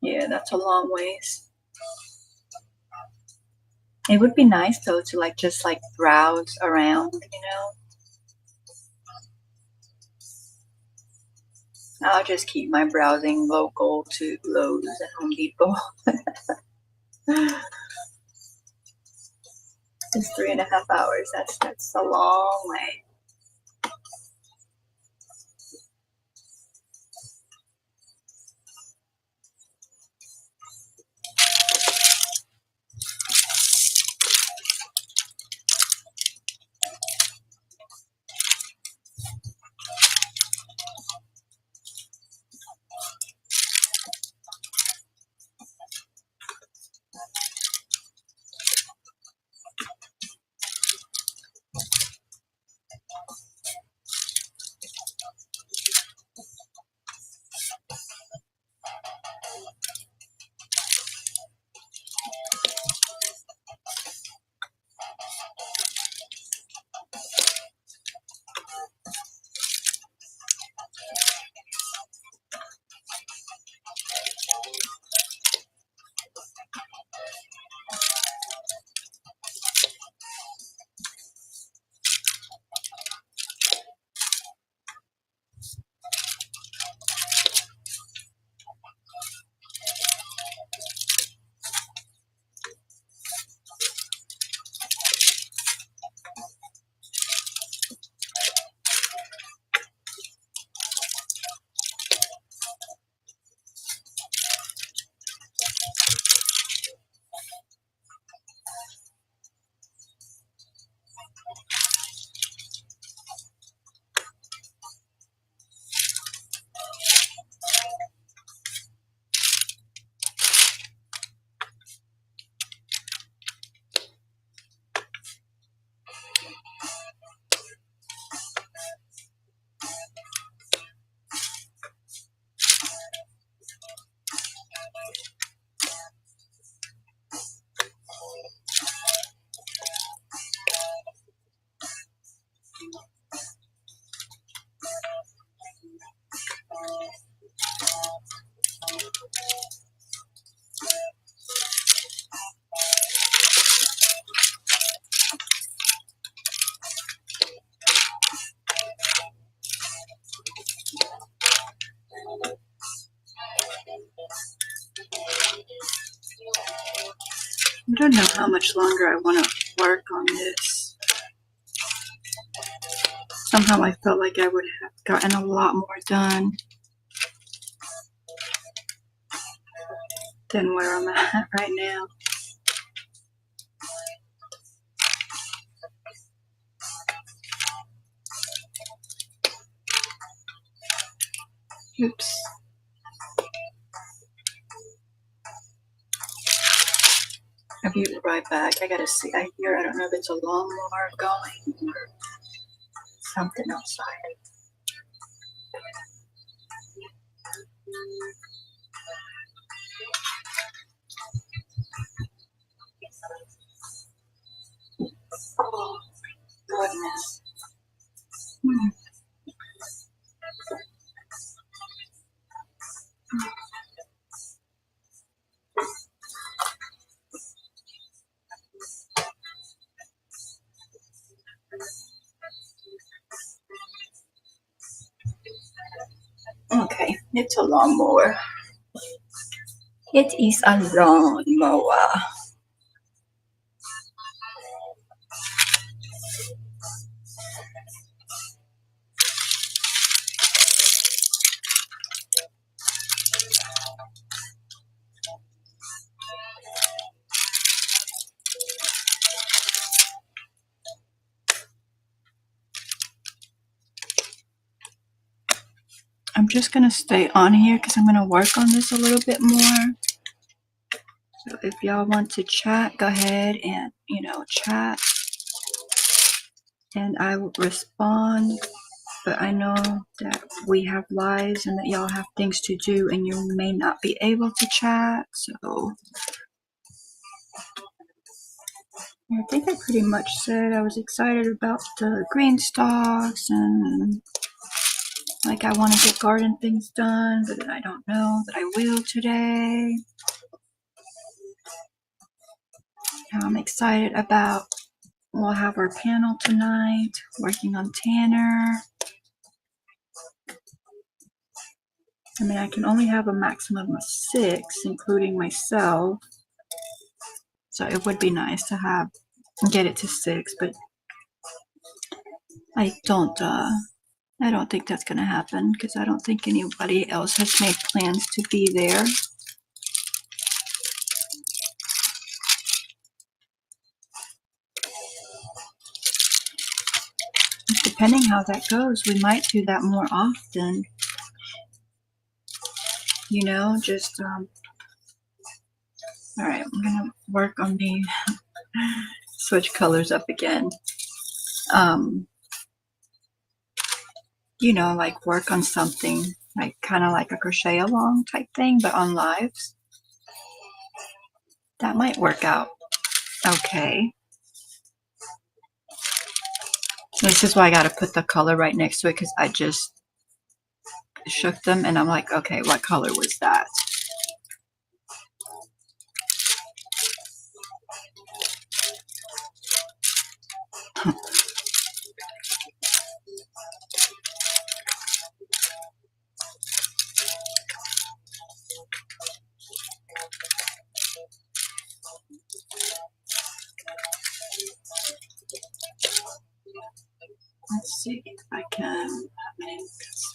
Yeah, that's a long ways. It would be nice though to like just like browse around, you know. I'll just keep my browsing local to Lowe's and Home Depot. It's 3.5 hours. That's a long way. I don't know how much longer I want to work on this. Somehow I felt like I would have gotten a lot more done than where I'm at right now. Oops. I'll be right back. I gotta see. I don't know if it's a lawnmower going or something outside. Oh, goodness. Okay, it's a lawnmower. It is a lawnmower. I'm just gonna stay on here because I'm gonna work on this a little bit more. So if y'all want to chat, go ahead and chat, and I will respond. But I know that we have lives and that y'all have things to do, and you may not be able to chat. So I think I pretty much said I was excited about the green stalks and like I want to get garden things done, but I don't know that I will today. I'm excited about, we'll have our panel tonight, working on Tanner. I mean, I can only have a maximum of 6, including myself. So it would be nice to get it to 6, but I don't think that's gonna happen because I don't think anybody else has made plans to be there. Depending how that goes, we might do that more often. Just all right, I'm gonna work on the switch colors up again. Like work on something like kind of like a crochet along type thing, but on lives. That might work out okay. This is why I got to put the color right next to it because I just shook them and I'm like, okay, what color was that? Let's see if I can make this.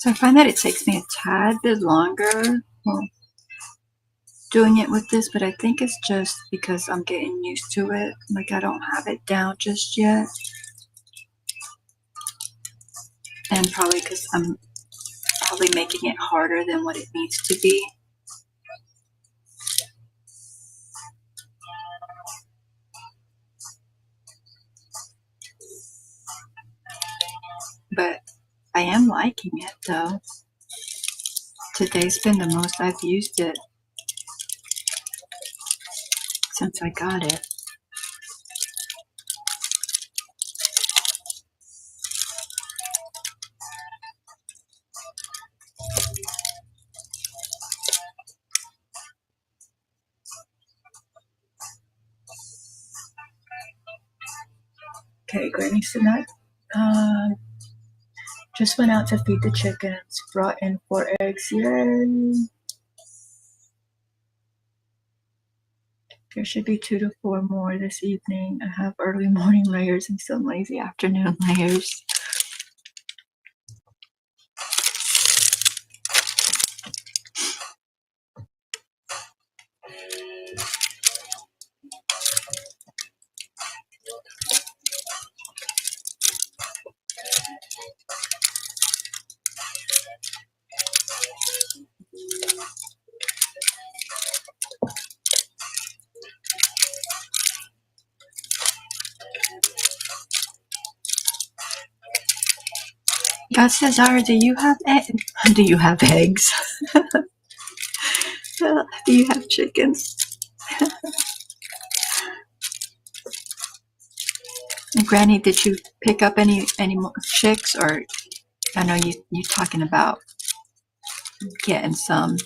So I find that it takes me a tad bit longer doing it with this, but I think it's just because I'm getting used to it. Like, I don't have it down just yet. And probably because I'm probably making it harder than what it needs to be. But I am liking it though. Today's been the most I've used it since I got it. Okay, Granny's tonight. Just went out to feed the chickens. Brought in 4 eggs. Yay! There should be 2 to 4 more this evening. I have early morning layers and some lazy afternoon layers. God says, Zara, do you have eggs? Do you have eggs? Do you have chickens? And Granny, did you pick up any more chicks? Or I know you're talking about getting some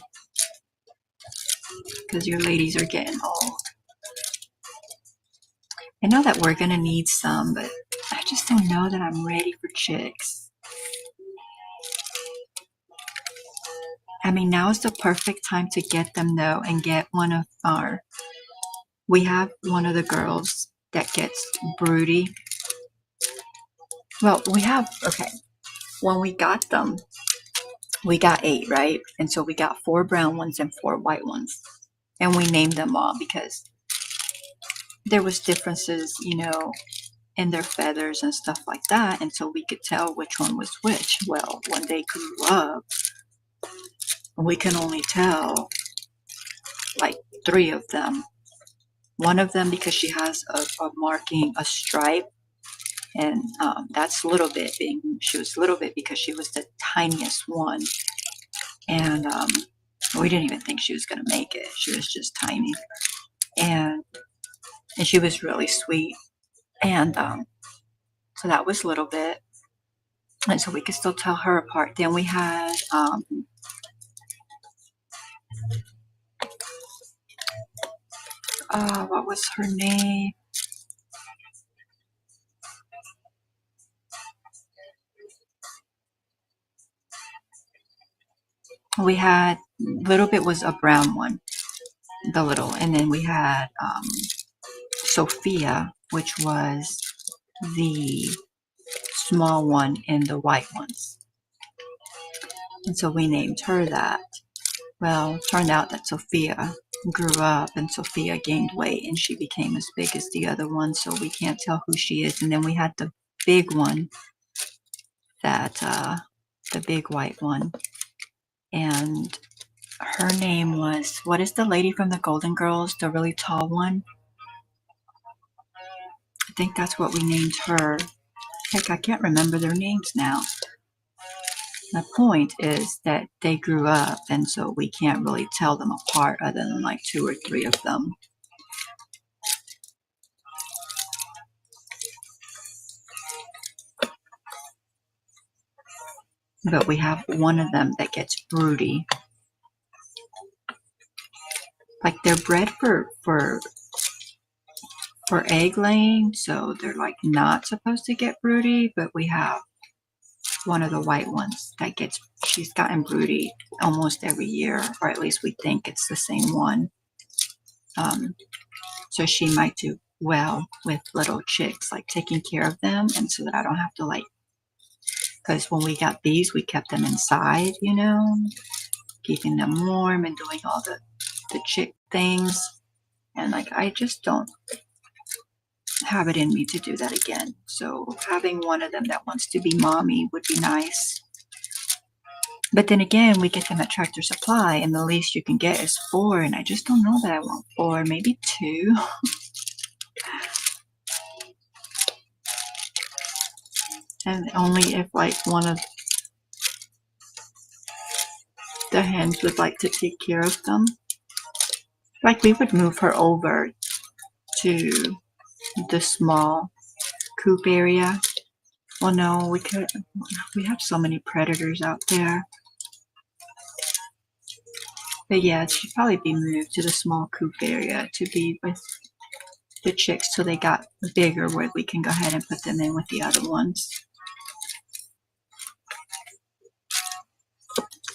because your ladies are getting old. I know that we're gonna need some, but I just don't know that I'm ready for chicks. I mean, now is the perfect time to get them though, and get one of our. We have one of the girls that gets broody. Well, we have, okay, when we got them, we got 8, right? And so we got 4 brown ones and 4 white ones. And we named them all because there was differences, in their feathers and stuff like that. And so we could tell which one was which. Well, when they grew up, we can only tell like 3 of them. One of them because she has a marking, a stripe. And that's a little bit being, she was a little bit because she was the tiniest one. And we didn't even think she was going to make it. She was just tiny. And she was really sweet. And so that was a little bit. And so we could still tell her apart. Then we had what was her name? We had, little bit was a brown one, the little. And then we had Sophia, which was the small one and the white ones. And so we named her that. Well, it turned out that Sophia grew up and Sophia gained weight and she became as big as the other one, so we can't tell who she is. And then we had the big one, that the big white one, and her name was, what is the lady from the Golden Girls, the really tall one? I think that's what we named her. Heck, I can't remember their names now. The point is that they grew up, and so we can't really tell them apart other than like 2 or 3 of them. But we have one of them that gets broody. Like, they're bred for egg laying, so they're like not supposed to get broody, but we have one of the white ones that gets, she's gotten broody almost every year, or at least we think it's the same one. So she might do well with little chicks, like taking care of them, and so that I don't have to like Because when we got these, we kept them inside, you know, keeping them warm and doing all the chick things. And like, I just don't have it in me to do that again. So having one of them that wants to be mommy would be nice. But then again, we get them at Tractor Supply, and the least you can get is 4. And I just don't know that I want 4, maybe 2. And only if like one of the hens would like to take care of them. Like we would move her over to the small coop area. Well, no, we could. We have so many predators out there. But yeah, she'd probably be moved to the small coop area to be with the chicks till they got bigger, where we can go ahead and put them in with the other ones.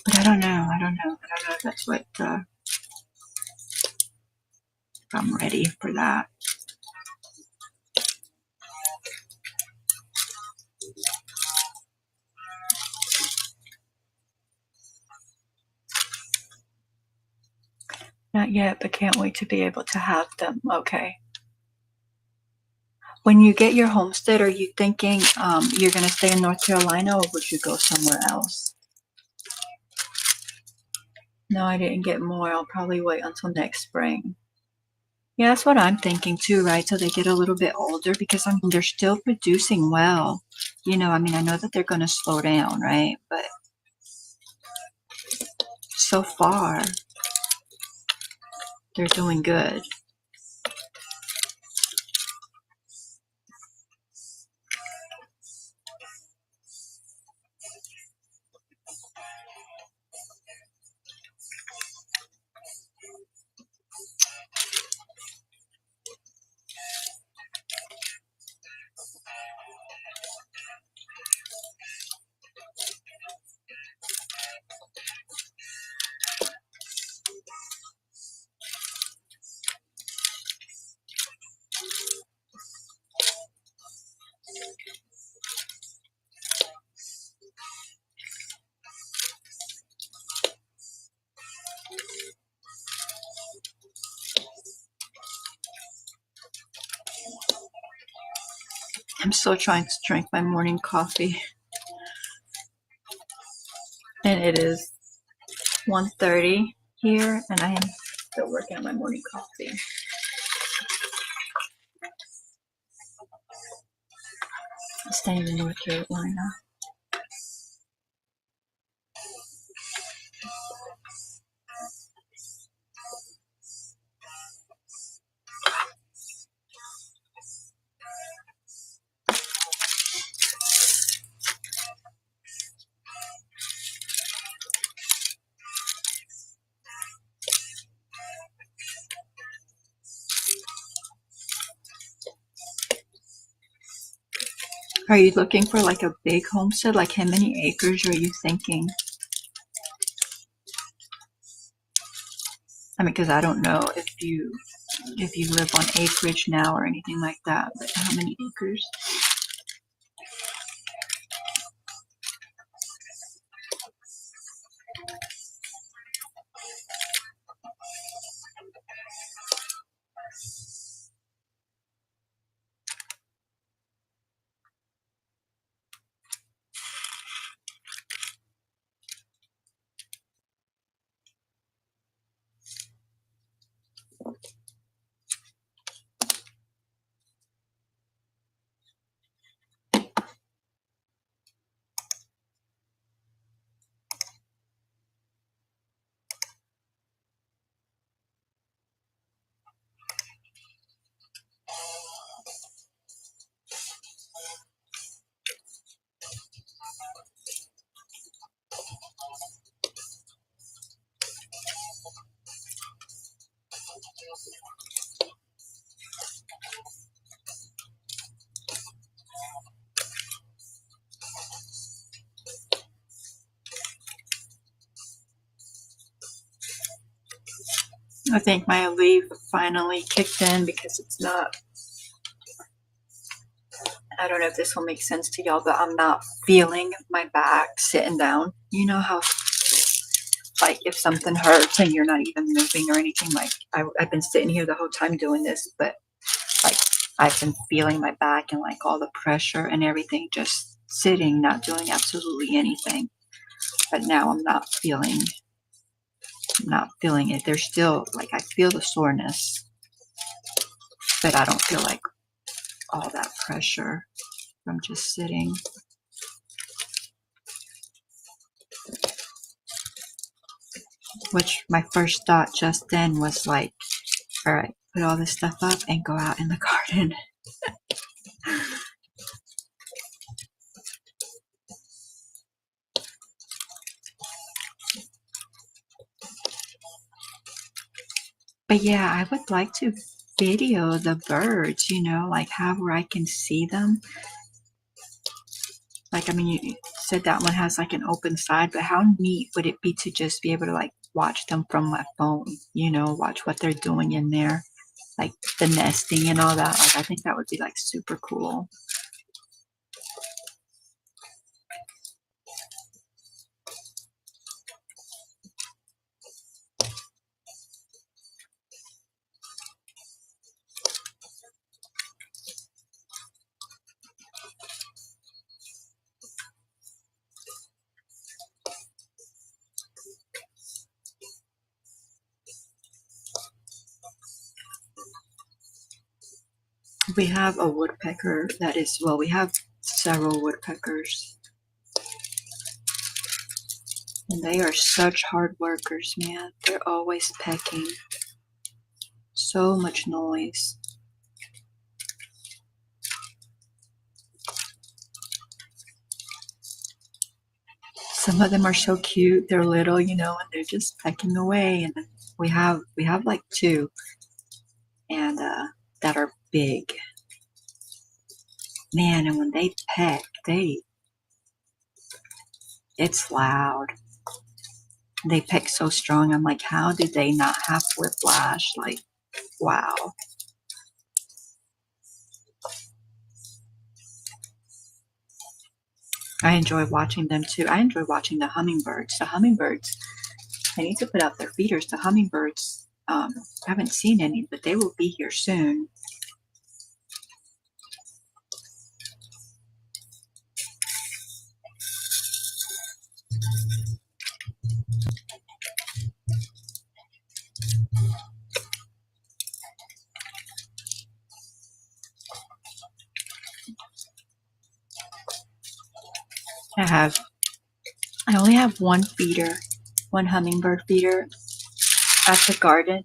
But I don't know. I don't know if that's what. If I'm ready for that. Not yet, but can't wait to be able to have them. Okay. When you get your homestead, are you thinking you're going to stay in North Carolina, or would you go somewhere else? No, I didn't get more. I'll probably wait until next spring. Yeah, that's what I'm thinking too, right? So they get a little bit older, because I mean, they're still producing well. You know, I mean, I know that they're going to slow down, right? But so far, they're doing good. I'm still trying to drink my morning coffee. And it is 1:30 here, and I am still working on my morning coffee. I'm staying in North Carolina. Are you looking for like a big homestead? Like how many acres are you thinking? I mean, because I don't know if you live on acreage now or anything like that, but how many acres? I think my leave finally kicked in, because it's not I don't know if this will make sense to y'all, but I'm not feeling my back sitting down. You know how, like, if something hurts and you're not even moving or anything, like, I've been sitting here the whole time doing this, but, like, I've been feeling my back and, like, all the pressure and everything just sitting, not doing absolutely anything. But now not feeling it. There's still, like, I feel the soreness, but I don't feel like all that pressure from just sitting. Which my first thought just then was like, all right, put all this stuff up and go out in the garden. But yeah, I would like to video the birds, like have where I can see them. Like, I mean, you said that one has like an open side, but how neat would it be to just be able to like watch them from my phone, watch what they're doing in there, like the nesting and all that. Like, I think that would be like super cool. We have a woodpecker we have several woodpeckers. And they are such hard workers, man. They're always pecking. So much noise. Some of them are so cute. They're little, and they're just pecking away. And then we have like two, and that are big. Man, and when they peck, it's loud. They peck so strong. I'm like, how did they not have whiplash? Like, wow. I enjoy watching them too. I enjoy watching the hummingbirds. They need to put out their feeders. The hummingbirds, I haven't seen any, but they will be here soon. I only have one feeder, one hummingbird feeder at the garden.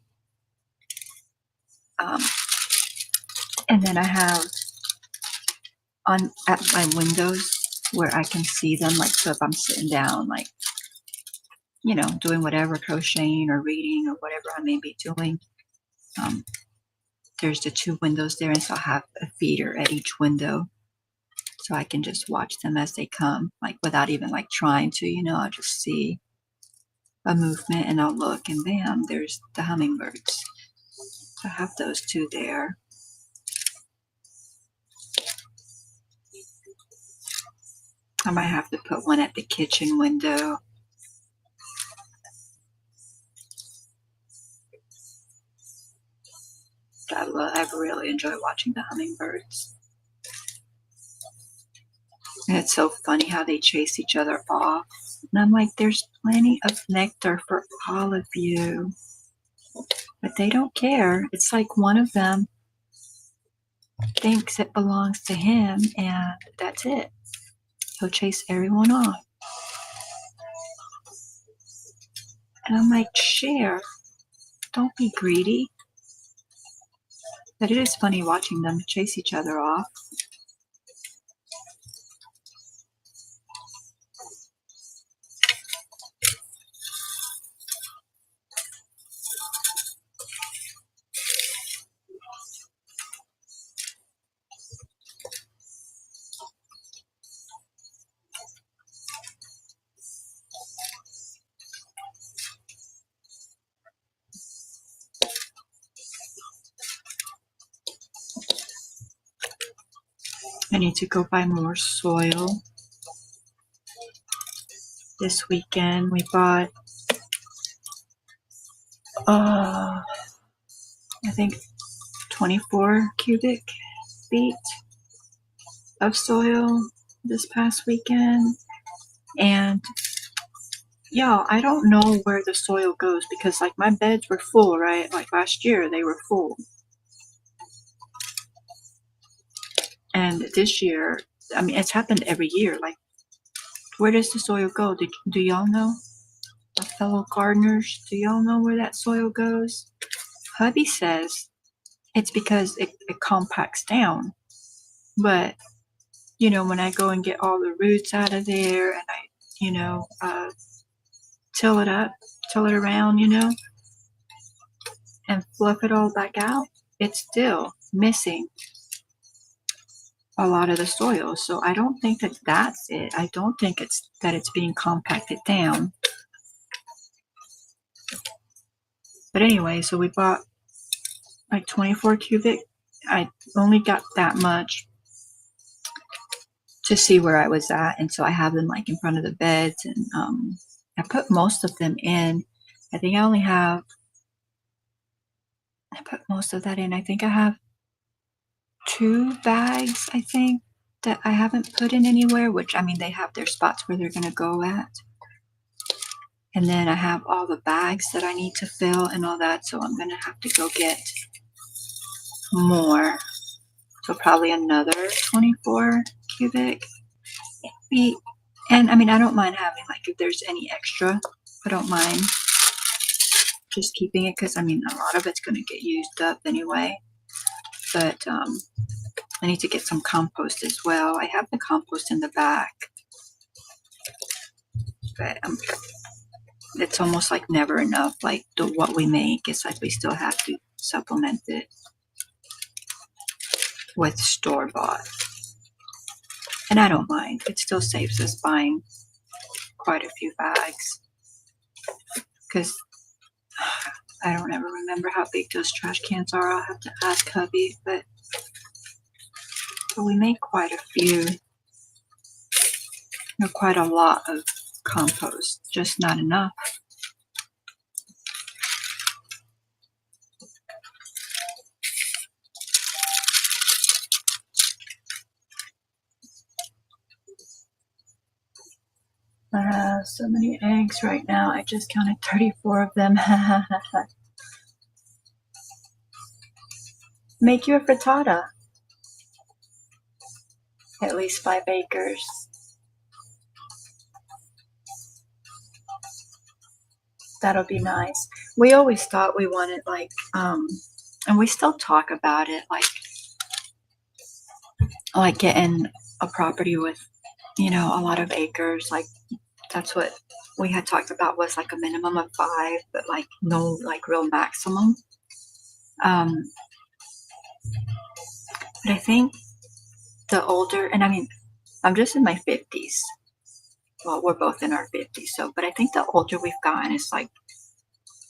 And then I have at my windows where I can see them, like, so if I'm sitting down, like, doing whatever, crocheting or reading or whatever I may be doing, there's the two windows there, and so I'll have a feeder at each window. So I can just watch them as they come, like without even like trying to, I'll just see a movement and I'll look and bam, there's the hummingbirds. So I have those two there. I might have to put one at the kitchen window. I really enjoy watching the hummingbirds. And it's so funny how they chase each other off. And I'm like, there's plenty of nectar for all of you. But they don't care. It's like one of them thinks it belongs to him, and that's it. He'll chase everyone off. And I'm like, share. Don't be greedy. But it is funny watching them chase each other off. I need to go buy more soil. This weekend we bought, I think 24 cubic feet of soil this past weekend. And yeah, I don't know where the soil goes because like my beds were full, right? Like last year they were full. And this year, I mean, it's happened every year. Like, where does the soil go? Do y'all know? My fellow gardeners, do y'all know where that soil goes? Hubby says it's because it compacts down. But, you know, when I go and get all the roots out of there and I, you know, till it up, till it around, you know, and fluff it all back out, it's still missing a lot of the soil. So I don't think that that's it. I don't think it's that it's being compacted down. But anyway, so we bought like 24 cubic. I only got that much to see where I was at. And so I have them like in front of the beds and I put most of them in. I think I put most of that in. I think I have 2 bags, I think, that I haven't put in anywhere, which I mean, they have their spots where they're going to go at. And then I have all the bags that I need to fill and all that. So I'm going to have to go get more. So probably another 24 cubic feet. And I mean, I don't mind having, like, if there's any extra, I don't mind just keeping it because I mean, a lot of it's going to get used up anyway. But I need to get some compost as well. I have the compost in the back, but it's almost like never enough. Like what we make, it's like we still have to supplement it with store-bought. And I don't mind. It still saves us buying quite a few bags. Because I don't ever remember how big those trash cans are. I'll have to ask hubby. But we make quite a few. Quite a lot of compost. Just not enough. I have so many eggs right now. I just counted 34 of them. Make you a frittata. At least 5 acres. That'll be nice. We always thought we wanted like, and we still talk about it, like getting a property with, you know, a lot of acres. Like that's what we had talked about was like a minimum of 5, but like no like real maximum. But I think the older, and I mean, I'm just in my 50s. Well, we're both in our 50s. So, but I think the older we've gotten, it's like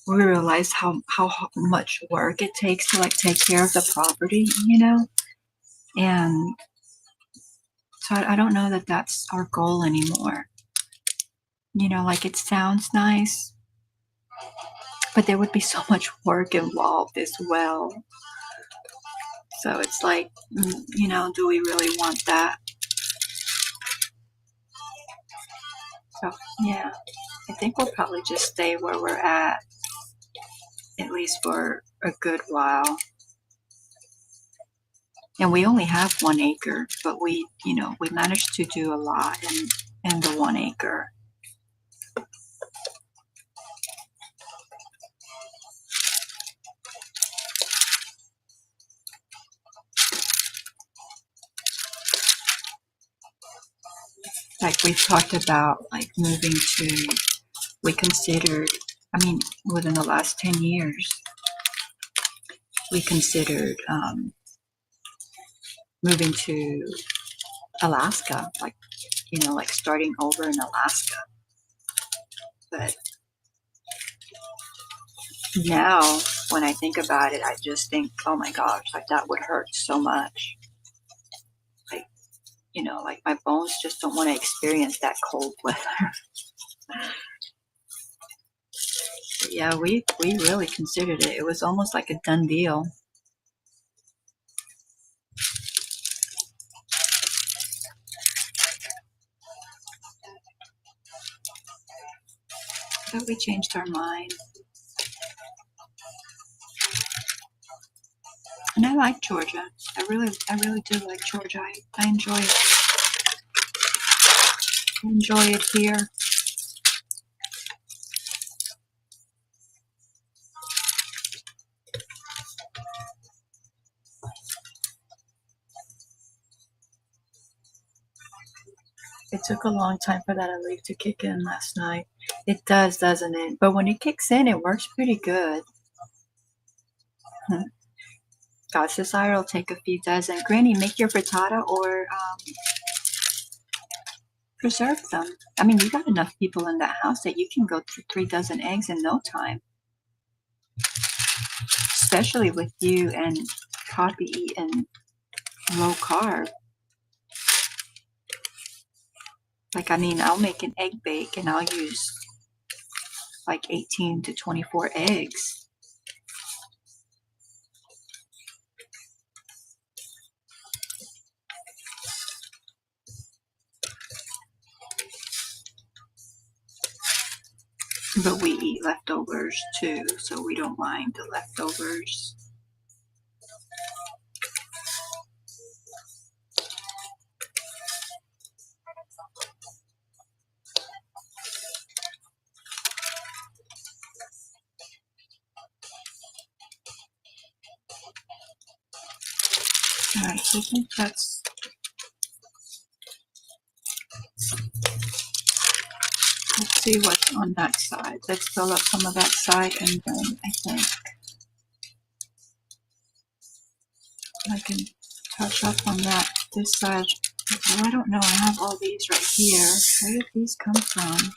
we realize how much work it takes to like take care of the property, you know? And so I don't know that that's our goal anymore. You know, like it sounds nice, but there would be so much work involved as well. So it's like, you know, do we really want that? So yeah, I think we'll probably just stay where we're at least for a good while. And we only have 1 acre, but we, you know, we managed to do a lot in the 1 acre. Like we've talked about, like moving to, we considered, I mean, within the last 10 years, we considered moving to Alaska, like, you know, like starting over in Alaska. But now, when I think about it, I just think, oh my gosh, like that would hurt so much. Like you know, like my bones just don't want to experience that cold weather. But yeah, we really considered it. It was almost like a done deal. But we changed our mind. And I like Georgia. I really do like Georgia. I enjoy it. I enjoy it here. It took a long time for that leaf to kick in last night. It does, doesn't it? But when it kicks in, it works pretty good. God's desire will take a few dozen. Granny, make your frittata or preserve them. I mean, you got enough people in that house that you can go through 3 dozen eggs in no time. Especially with you and Poppy eating low carb. Like, I mean, I'll make an egg bake and I'll use like 18 to 24 eggs. But we eat leftovers too, so we don't mind the leftovers. Alright, so I think that's... Let's see what's on that side. Let's fill up some of that side and then I think I can touch up on this side. Well, I don't know. I have all these right here. Where did these come from?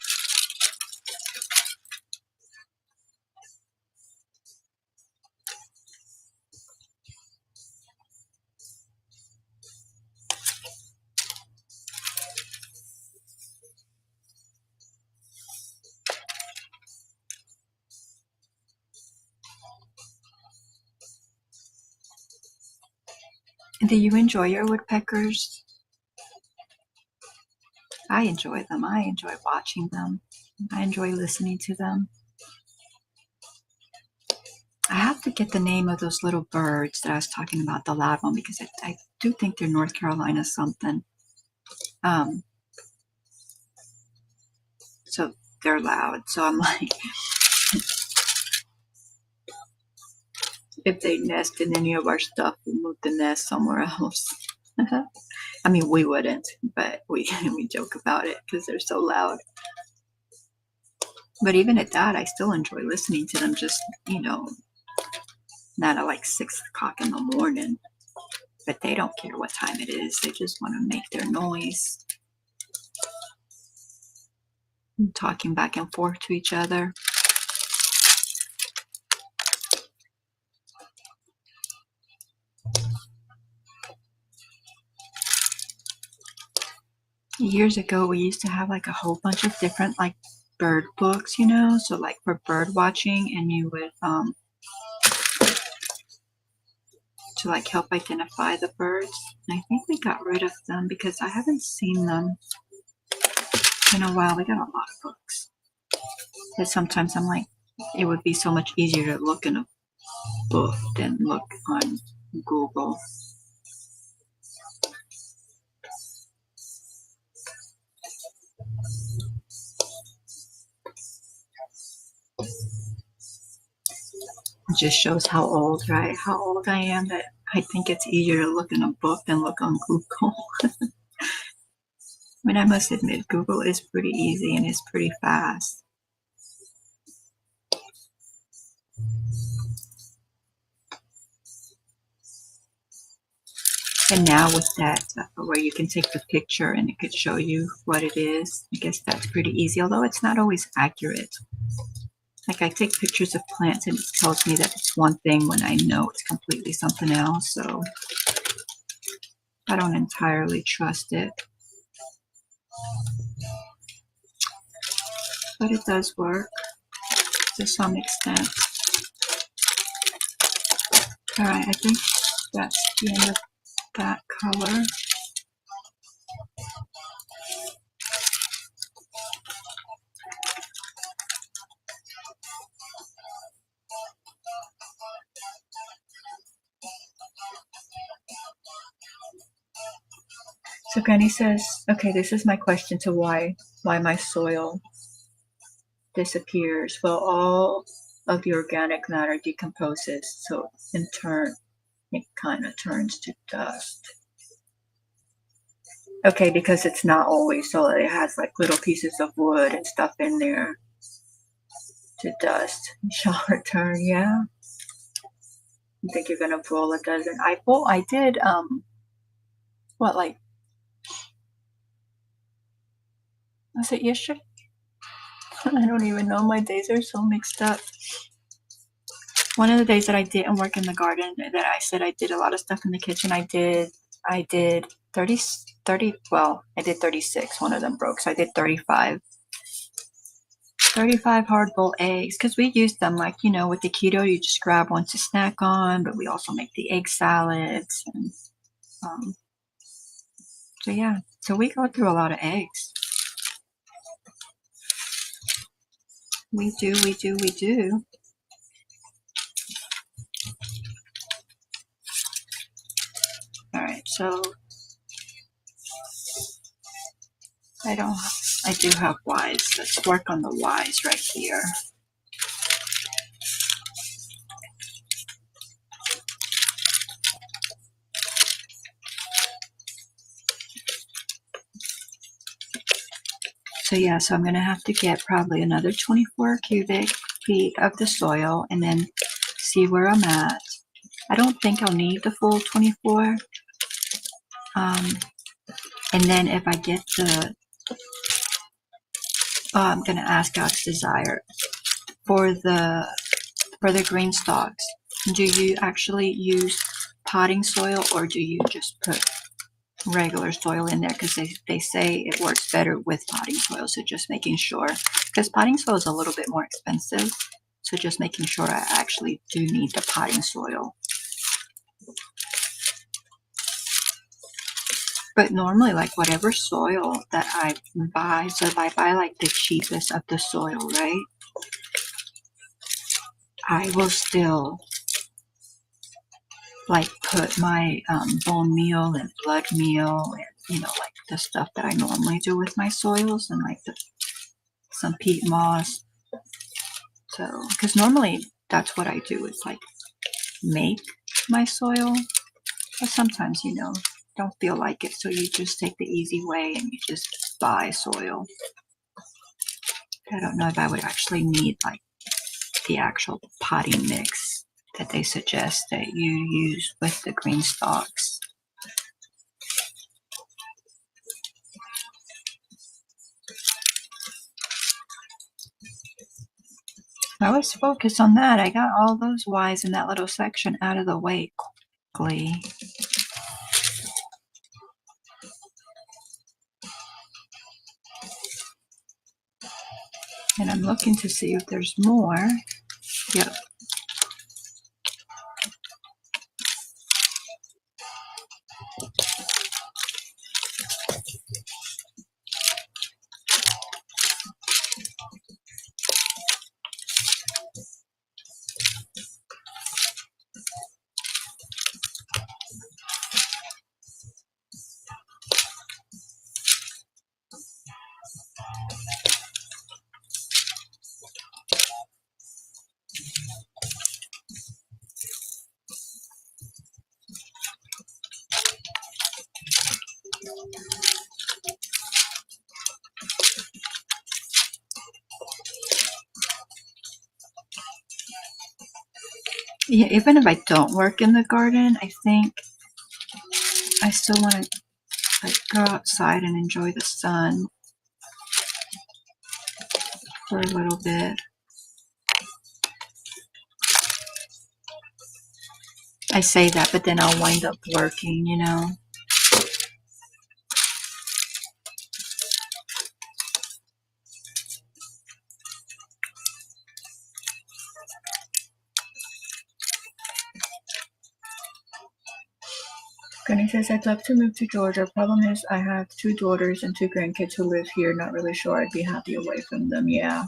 Do you enjoy your woodpeckers? I enjoy them. I enjoy watching them. I enjoy listening to them. I have to get the name of those little birds that I was talking about, the loud one, because I do think they're North Carolina something. So they're loud. So I'm like, if they nest in any of our stuff, we'll move the nest somewhere else. I mean, we wouldn't, but we joke about it because they're so loud. But even at that, I still enjoy listening to them, just, you know, not at like 6 o'clock in the morning. But they don't care what time it is. They just want to make their noise. Talking back and forth to each other. Years ago, we used to have like a whole bunch of different like bird books, you know, so like for bird watching, and you would to like help identify the birds. And I think we got rid of them because I haven't seen them in a while. We got a lot of books. But sometimes I'm like, it would be so much easier to look in a book than look on Google. It just shows how old, right? How old I am, that I think it's easier to look in a book than look on Google. I mean, I must admit, Google is pretty easy and it's pretty fast. And now with that, where you can take the picture and it could show you what it is, I guess that's pretty easy, although it's not always accurate. Like I take pictures of plants and it tells me that it's one thing when I know it's completely something else. So I don't entirely trust it, but it does work to some extent. All right, I think that's the end of that color. So Kenny says, okay, this is my question to why my soil disappears. Well, all of the organic matter decomposes, so in turn, it kind of turns to dust. Okay, because it's not always, so it has like little pieces of wood and stuff in there to dust. Shall return, yeah. You think you're gonna roll a dozen? I did, what, like, was it yesterday? I don't even know, my days are so mixed up. One of the days that I didn't work in the garden, that I said I did a lot of stuff in the kitchen, I did 30, well, I did 36, one of them broke, so I did 35 hard-boiled eggs, because we use them, like, you know, with the keto, you just grab one to snack on, but we also make the egg salads, and so yeah, so we go through a lot of eggs. We do. All right, so I do have Y's. Let's work on the Y's right here. So yeah, so I'm gonna have to get probably another 24 cubic feet of the soil and then see where I'm at. I don't think I'll need the full 24. And then if I get I'm gonna ask God's desire for the green stalks. Do you actually use potting soil, or do you just put regular soil in there? Because they say it works better with potting soil. So just making sure, because potting soil is a little bit more expensive. So just making sure I actually do need the potting soil. But normally, like, whatever soil that I buy, so if I buy like the cheapest of the soil, right, I will still like put my bone meal and blood meal and, you know, like the stuff that I normally do with my soils, and like some peat moss. So, because normally that's what I do, is like make my soil, but sometimes, you know, don't feel like it, so you just take the easy way and you just buy soil. I don't know if I would actually need like the actual potting mix that they suggest that you use with the green stalks. I was focused on that. I got all those Y's in that little section out of the way quickly. And I'm looking to see if there's more. Yep. Yeah, even if I don't work in the garden, I think I still want to like go outside and enjoy the sun for a little bit. I say that, but then I'll wind up working, you know. Gunny says, I'd love to move to Georgia. Problem is, I have 2 daughters and 2 grandkids who live here. Not really sure I'd be happy away from them. Yeah.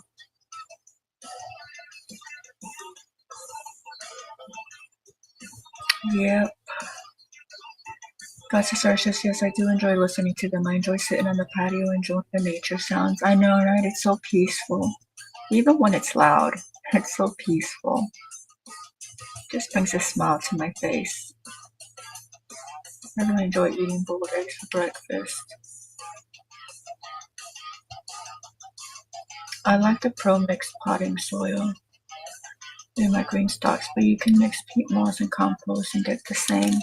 Yep. Gossip says, yes, I do enjoy listening to them. I enjoy sitting on the patio, enjoying the nature sounds. I know, right? It's so peaceful. Even when it's loud, it's so peaceful. Just brings a smile to my face. I really enjoy eating boiled eggs for breakfast. I like the Pro Mix potting soil in my green stalks, but you can mix peat moss and compost and get the same.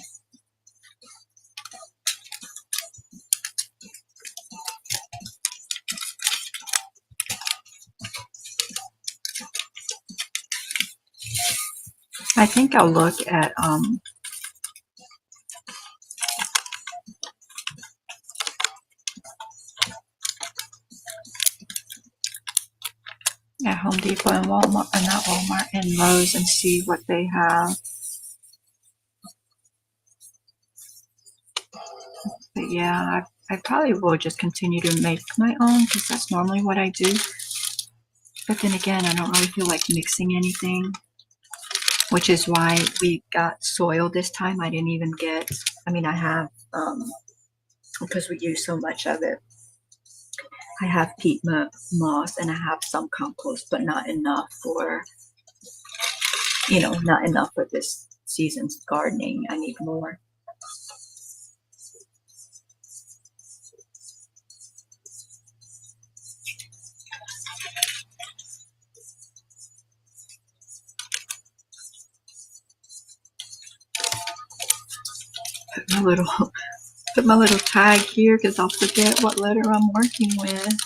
I think I'll look at Home Depot and Walmart, or not Walmart, and Lowe's, and see what they have. But yeah, I probably will just continue to make my own because that's normally what I do. But then again, I don't really feel like mixing anything, which is why we got soil this time. I didn't even get, I mean, I have, because we use so much of it, I have peat moss and I have some compost, but not enough for, not enough for this season's gardening. I need more. Put my little tag here because I'll forget what letter I'm working with.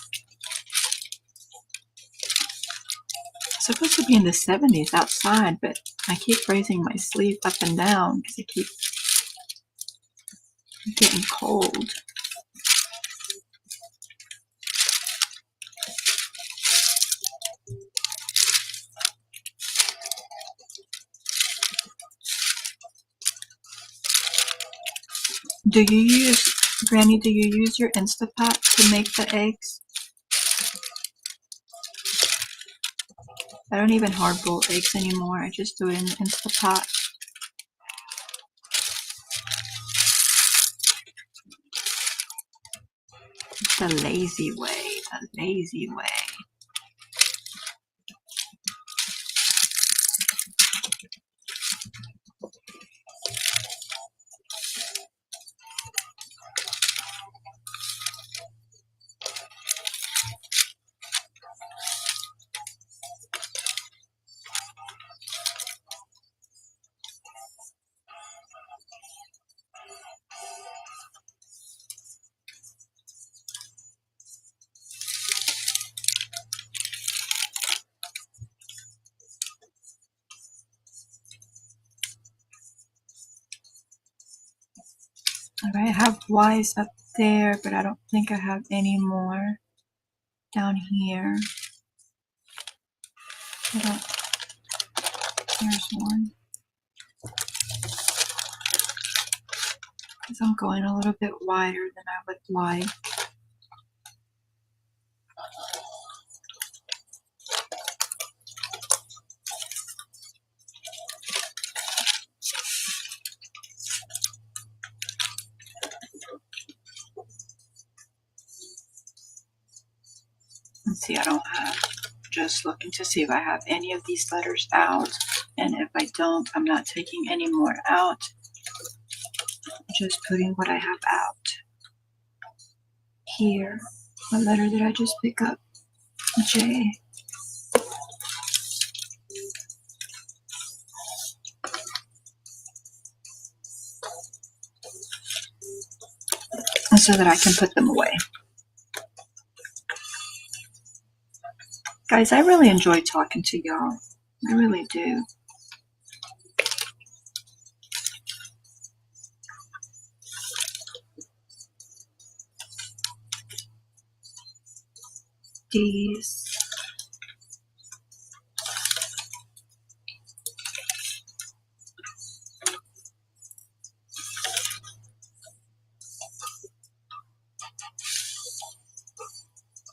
It's supposed to be in the 70s outside, but I keep raising my sleeve up and down because it keeps getting cold. Granny, do you use your Instapot to make the eggs? I don't even hard boil eggs anymore. I just do it in the Instapot. It's the lazy way, the lazy way. All right, I have Y's up there, but I don't think I have any more down here. There's one. Because I'm going a little bit wider than I would like. Let's see, I don't have, just looking to see if I have any of these letters out. And if I don't, I'm not taking any more out. Just putting what I have out. Here, what letter did I just pick up? J. So that I can put them away. Guys, I really enjoy talking to y'all. I really do. These.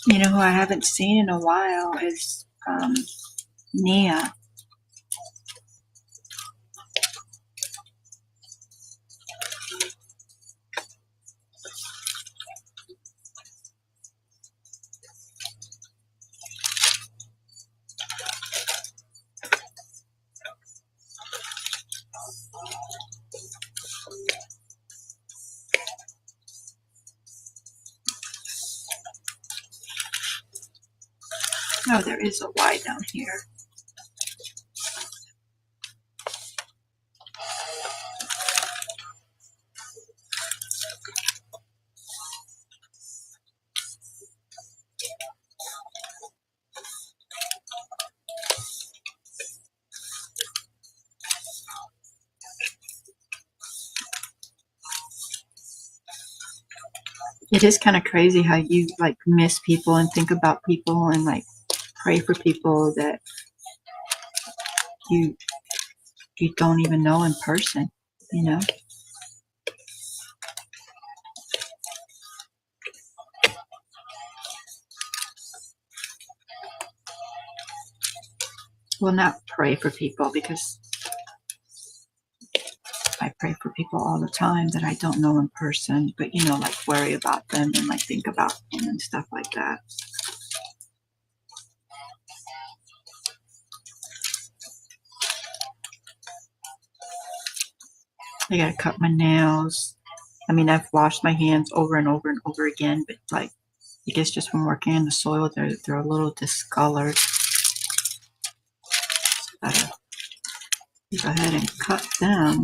You know who I haven't seen in a while is Nia. Oh, there is a Y down here. It is kind of crazy how you like miss people and think about people and like pray for people that you you don't even know in person, you know? Well, not pray for people because I pray for people all the time that I don't know in person, but you know, like worry about them and like think about them and stuff like that. I gotta cut my nails. I mean, I've washed my hands over and over and over again, but like, I guess just from working in the soil, they're a little discolored. So I gotta go ahead and cut them.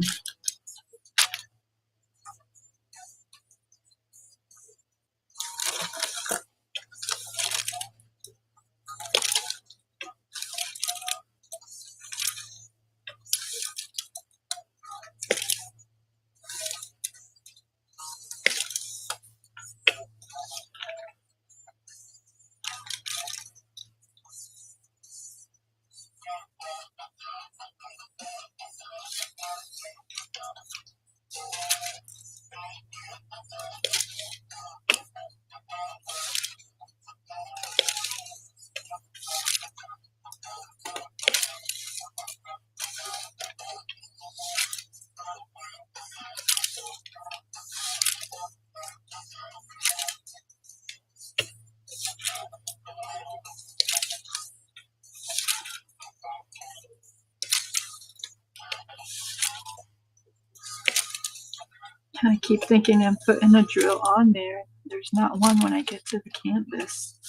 I keep thinking I'm putting a drill on there. There's not one when I get to the canvas.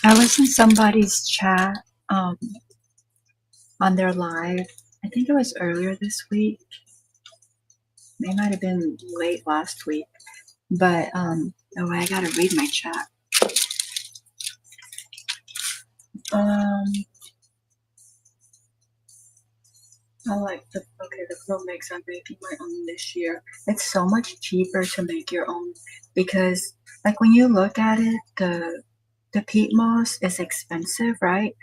I was in somebody's chat on their live. I think it was earlier this week. It might have been late last week. But oh, I gotta read my chat. I like the flow mix. I'm making my own this year. It's so much cheaper to make your own because like when you look at it, the peat moss is expensive, right?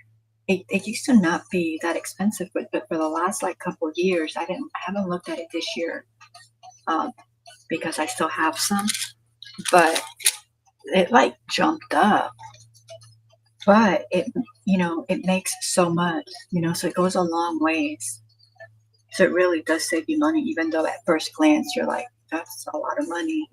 It used to not be that expensive, but for the last like couple years, I haven't looked at it this year, um, because I still have some, but it like jumped up. But it makes so much, so it goes a long ways. So it really does save you money, even though at first glance you're like, that's a lot of money.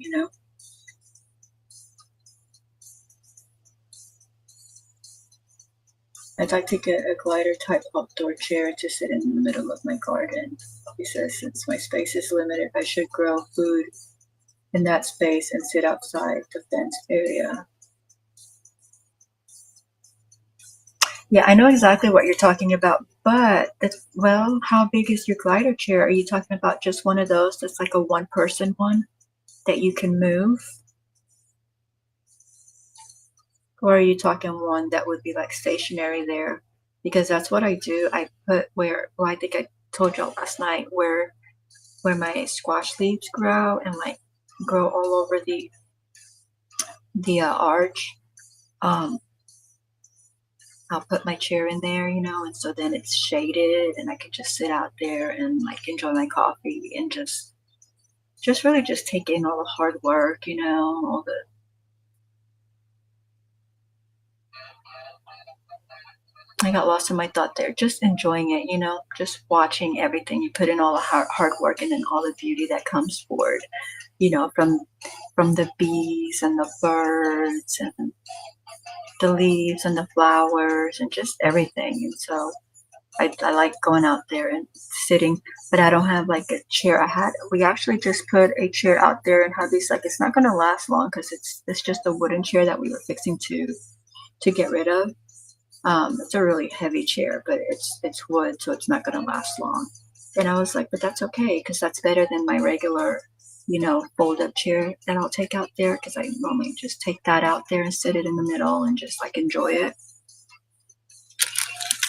I'd like to get a glider type outdoor chair to sit in the middle of my garden. He says, since my space is limited, I should grow food in that space and sit outside the fenced area. Yeah, I know exactly what you're talking about, but well, how big is your glider chair? Are you talking about just one of those that's like a one person one that you can move? Or are you talking one that would be like stationary there? Because that's what I do. I put where, well, I think I told y'all last night where my squash leaves grow and like grow all over the arch. Um, I'll put my chair in there, you know, and so then it's shaded and I can just sit out there and like enjoy my coffee and just really just take in all the hard work, you know, all the I got lost in my thought there, just enjoying it, you know, just watching everything. You put in all the hard work and then all the beauty that comes forward, you know, from the bees and the birds and the leaves and the flowers and just everything. And so I like going out there and sitting, but I don't have like a chair. We actually just put a chair out there and hubby's like, it's not going to last long because it's just a wooden chair that we were fixing to get rid of. It's a really heavy chair, but it's wood, so it's not going to last long. And I was like, but that's okay because that's better than my regular, you know, fold-up chair that I'll take out there because I normally just take that out there and sit it in the middle and just like enjoy it.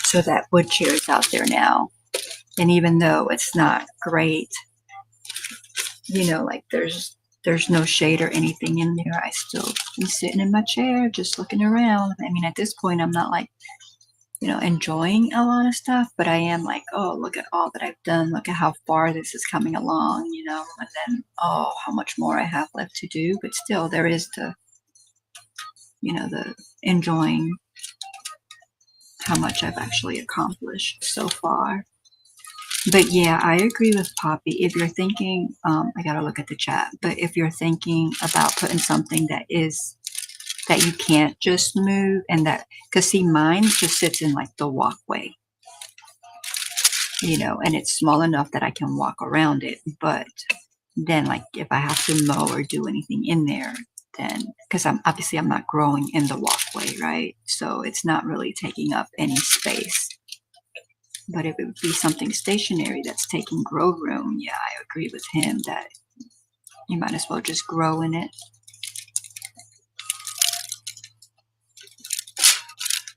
So that wood chair is out there now. And even though it's not great, you know, like there's no shade or anything in there, I still be sitting in my chair just looking around. I mean, at this point, I'm not like, you know, enjoying a lot of stuff, but I am like, oh, look at all that I've done. Look at how far this is coming along, you know, and then, oh, how much more I have left to do. But still, there is you know, the enjoying how much I've actually accomplished so far. But yeah, I agree with Poppy. If you're thinking, I gotta look at the chat, but if you're thinking about putting something that you can't just move and that, because see, mine just sits in like the walkway, you know, and it's small enough that I can walk around it. But then, like, if I have to mow or do anything in there, then because I'm not growing in the walkway, right? So it's not really taking up any space. But if it would be something stationary that's taking grow room, yeah, I agree with him that you might as well just grow in it.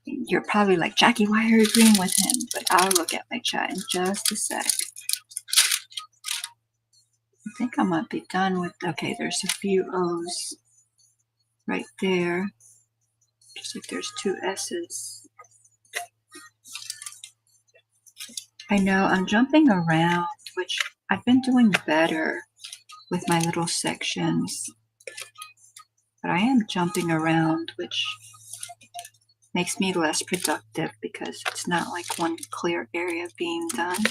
You're probably like, Jackie, why are you agreeing with him? But I'll look at my chat in just a sec. I think I might be done with, okay, there's a few O's right there. Just like there's two S's. I know I'm jumping around, which I've been doing better with my little sections. But I am jumping around, which makes me less productive because it's not like one clear area being done.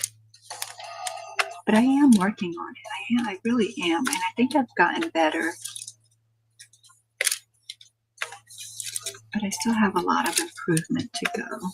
But I am working on it. I really am. And I think I've gotten better. But I still have a lot of improvement to go.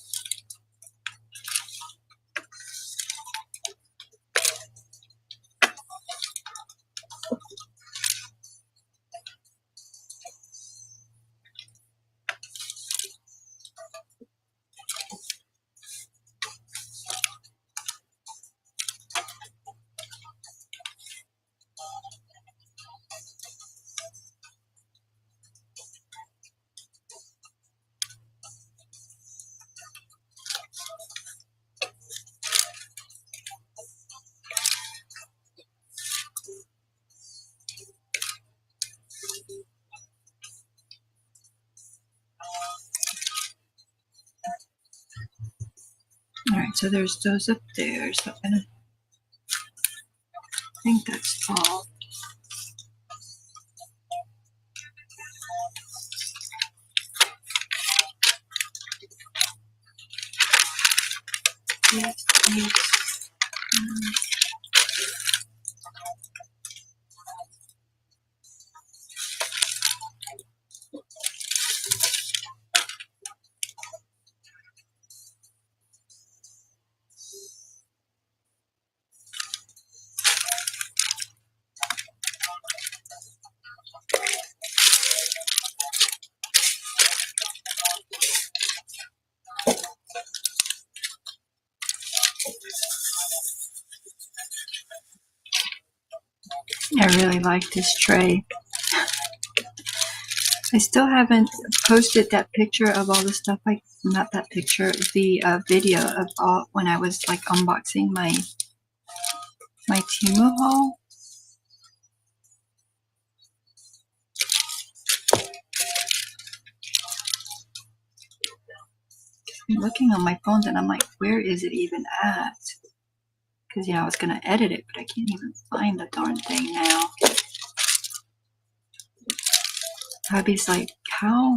All right, so there's those up there. So I think that's all. Yes, yes. I really like this tray. I still haven't posted that picture of all the stuff. Not that picture, the video of all when I was like unboxing my Temu haul. I'm looking on my phone and I'm like, where is it even at? Because I was gonna edit it, but I can't even find the darn thing now. Hubby's like, how?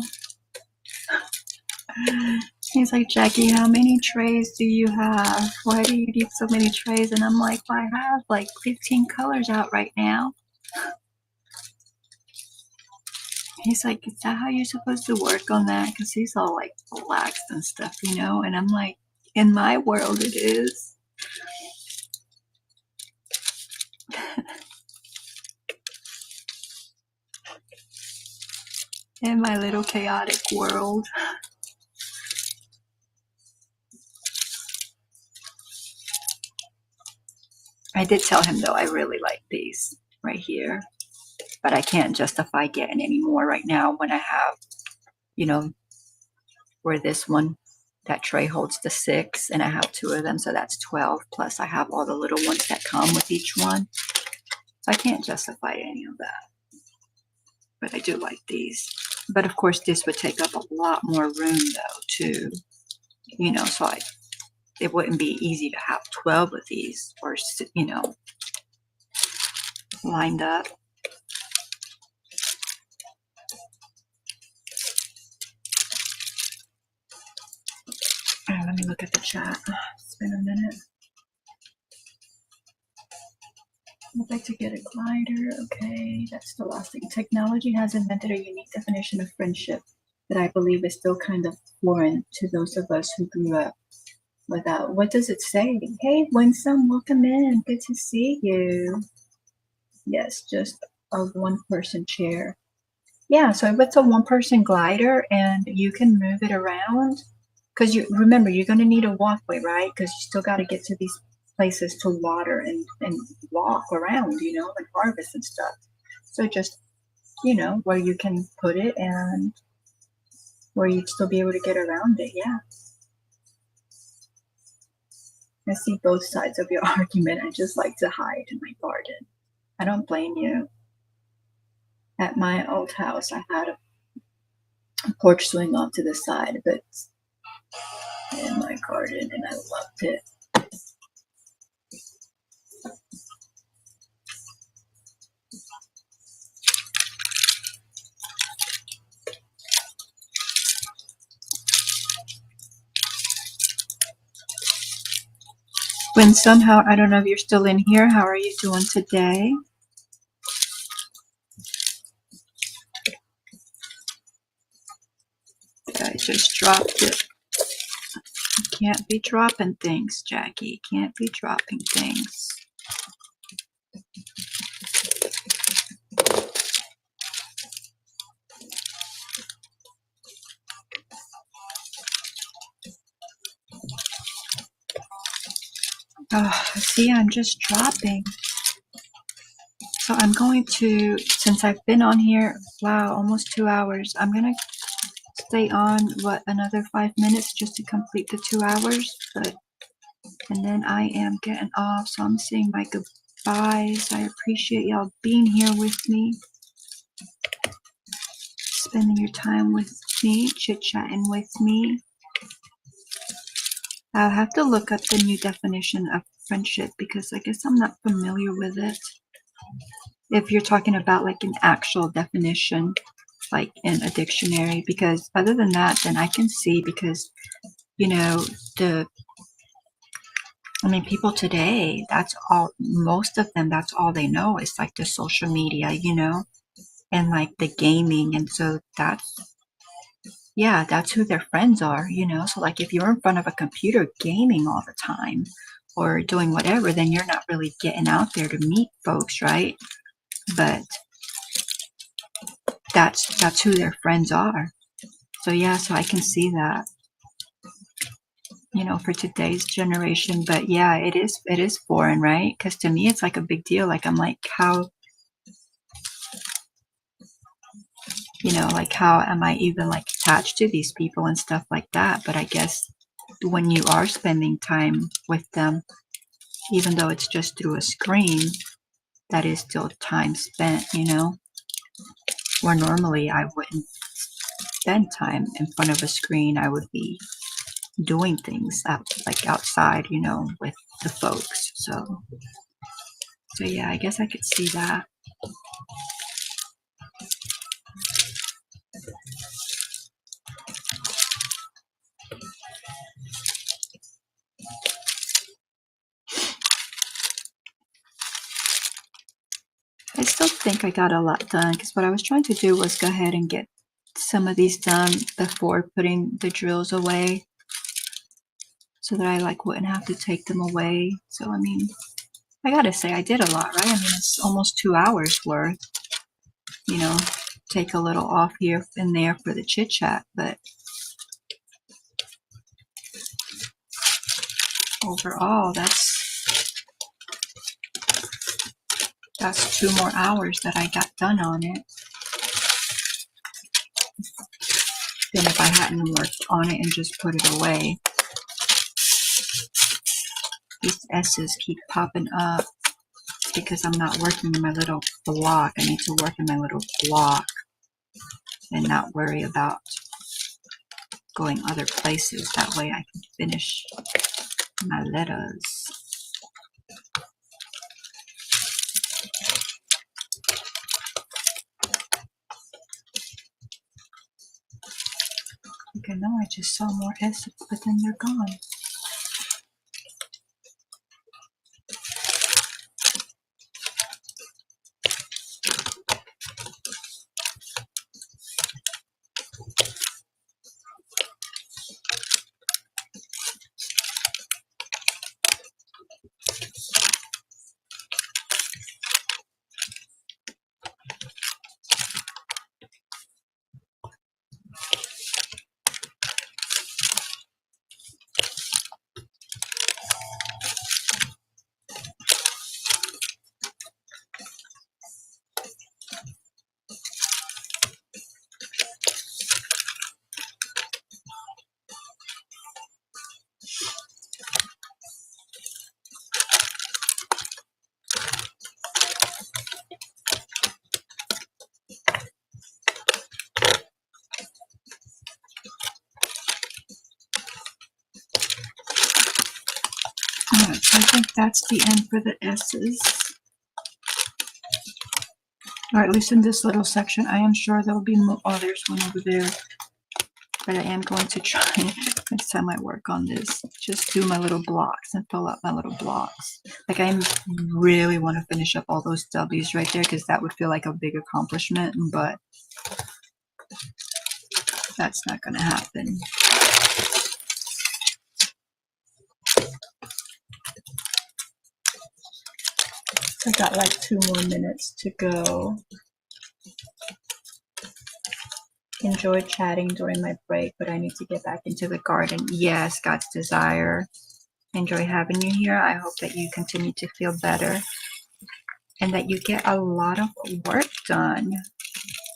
He's like, Jackie, how many trays do you have? Why do you need so many trays? And I'm like, well, I have like 15 colors out right now. He's like, is that how you're supposed to work on that? Because he's all like relaxed and stuff, And I'm like, in my world, it is. In my little chaotic world. I did tell him, though, I really like these right here. But I can't justify getting any more right now when I have, where this one, that tray holds the 6, and I have 2 of them, so that's 12. Plus, I have all the little ones that come with each one. So I can't justify any of that. But I do like these. But of course, this would take up a lot more room, though, too. So it wouldn't be easy to have 12 of these, or lined up. Let me look at the chat. It's been a minute. I'd like to get a glider. Okay, that's the last thing. Technology has invented a unique definition of friendship that I believe is still kind of foreign to those of us who grew up without. What does it say? Hey, Winsome, welcome in. Good to see you. Yes, just a one-person chair. Yeah, so if it's a one-person glider and you can move it around, because remember, you're going to need a walkway, right? Because you still got to get to these places to water and walk around, and harvest and stuff. So just, where you can put it and where you'd still be able to get around it. Yeah. I see both sides of your argument. I just like to hide in my garden. I don't blame you. At my old house, I had a porch swing off to the side, but in my garden, and I loved it. When somehow, I don't know if you're still in here, how are you doing today? I just dropped it. You can't be dropping things, Jackie. You can't be dropping things. Oh, see, I'm just dropping. So I'm going to, since I've been on here, wow, almost 2 hours, I'm going to stay on, another 5 minutes just to complete the 2 hours. And then I am getting off, so I'm saying my goodbyes. I appreciate y'all being here with me, spending your time with me, chit-chatting with me. I'll have to look up the new definition of friendship because I guess I'm not familiar with it. If you're talking about like an actual definition, like in a dictionary, because other than that, then I can see, because people today, that's all, most of them, that's all they know is like the social media, and like the gaming. And so that's who their friends are, So like if you're in front of a computer gaming all the time or doing whatever, then you're not really getting out there to meet folks, right? But that's who their friends are. So so I can see that, for today's generation. But it is foreign, right? Because to me, it's like a big deal. Like I'm like, how You know, like how am I even like attached to these people and stuff like that? But I guess when you are spending time with them, even though it's just through a screen, that is still time spent, you know? Where normally I wouldn't spend time in front of a screen. I would be doing things out, like outside, you know, with the folks. So yeah, I guess I could see that. I still think I got a lot done because what I was trying to do was go ahead and get some of these done before putting the drills away so that I like wouldn't have to take them away. So I mean, I gotta say I did a lot, right? I mean, it's almost 2 hours worth, you know, take a little off here and there for the chit chat, but overall that's 2 more hours that I got done on it than if I hadn't worked on it and just put it away. These S's keep popping up because I'm not working in my little block. I need to work in my little block and not worry about going other places. That way I can finish my letters. Okay, now I just saw more S's, but then they're gone. Alright, so I think that's the end for the S's. Or at least in this little section. I am sure there will be more. Oh, there's one over there. But I am going to try next time I work on this, just do my little blocks and fill out my little blocks. Like I really want to finish up all those W's right there because that would feel like a big accomplishment, but that's not going to happen. I got like 2 more minutes to go. Enjoyed chatting during my break, but I need to get back into the garden. Yes, God's desire. Enjoy having you here. I hope that you continue to feel better and that you get a lot of work done,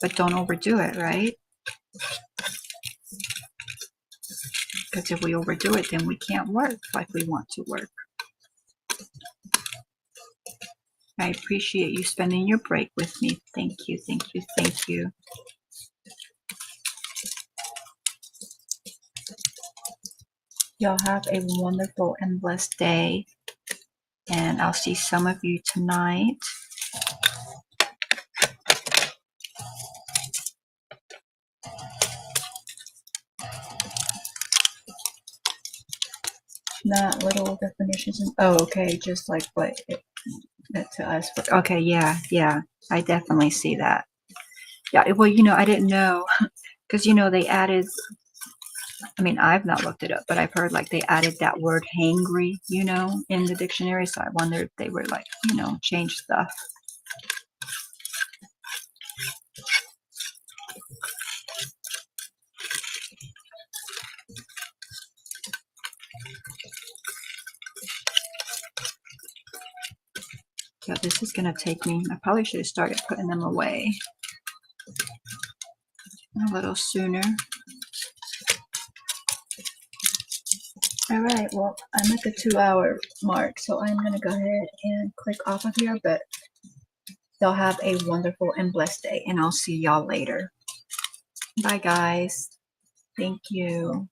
but don't overdo it, right? Because if we overdo it, then we can't work like we want to work. I appreciate you spending your break with me. Thank you, thank you, thank you. Y'all have a wonderful and blessed day. And I'll see some of you tonight. Not little definitions. Oh, okay. Just like what it meant to us. Okay, yeah. I definitely see that. Yeah, well, I didn't know because, they added, I mean, I've not looked it up, but I've heard like they added that word hangry, in the dictionary. So I wondered if they were like, change stuff. Yeah, this is going to take me, I probably should have started putting them away. a little sooner. All right, well, I'm at the 2-hour mark, so I'm going to go ahead and click off of here, but y'all have a wonderful and blessed day, and I'll see y'all later. Bye, guys. Thank you.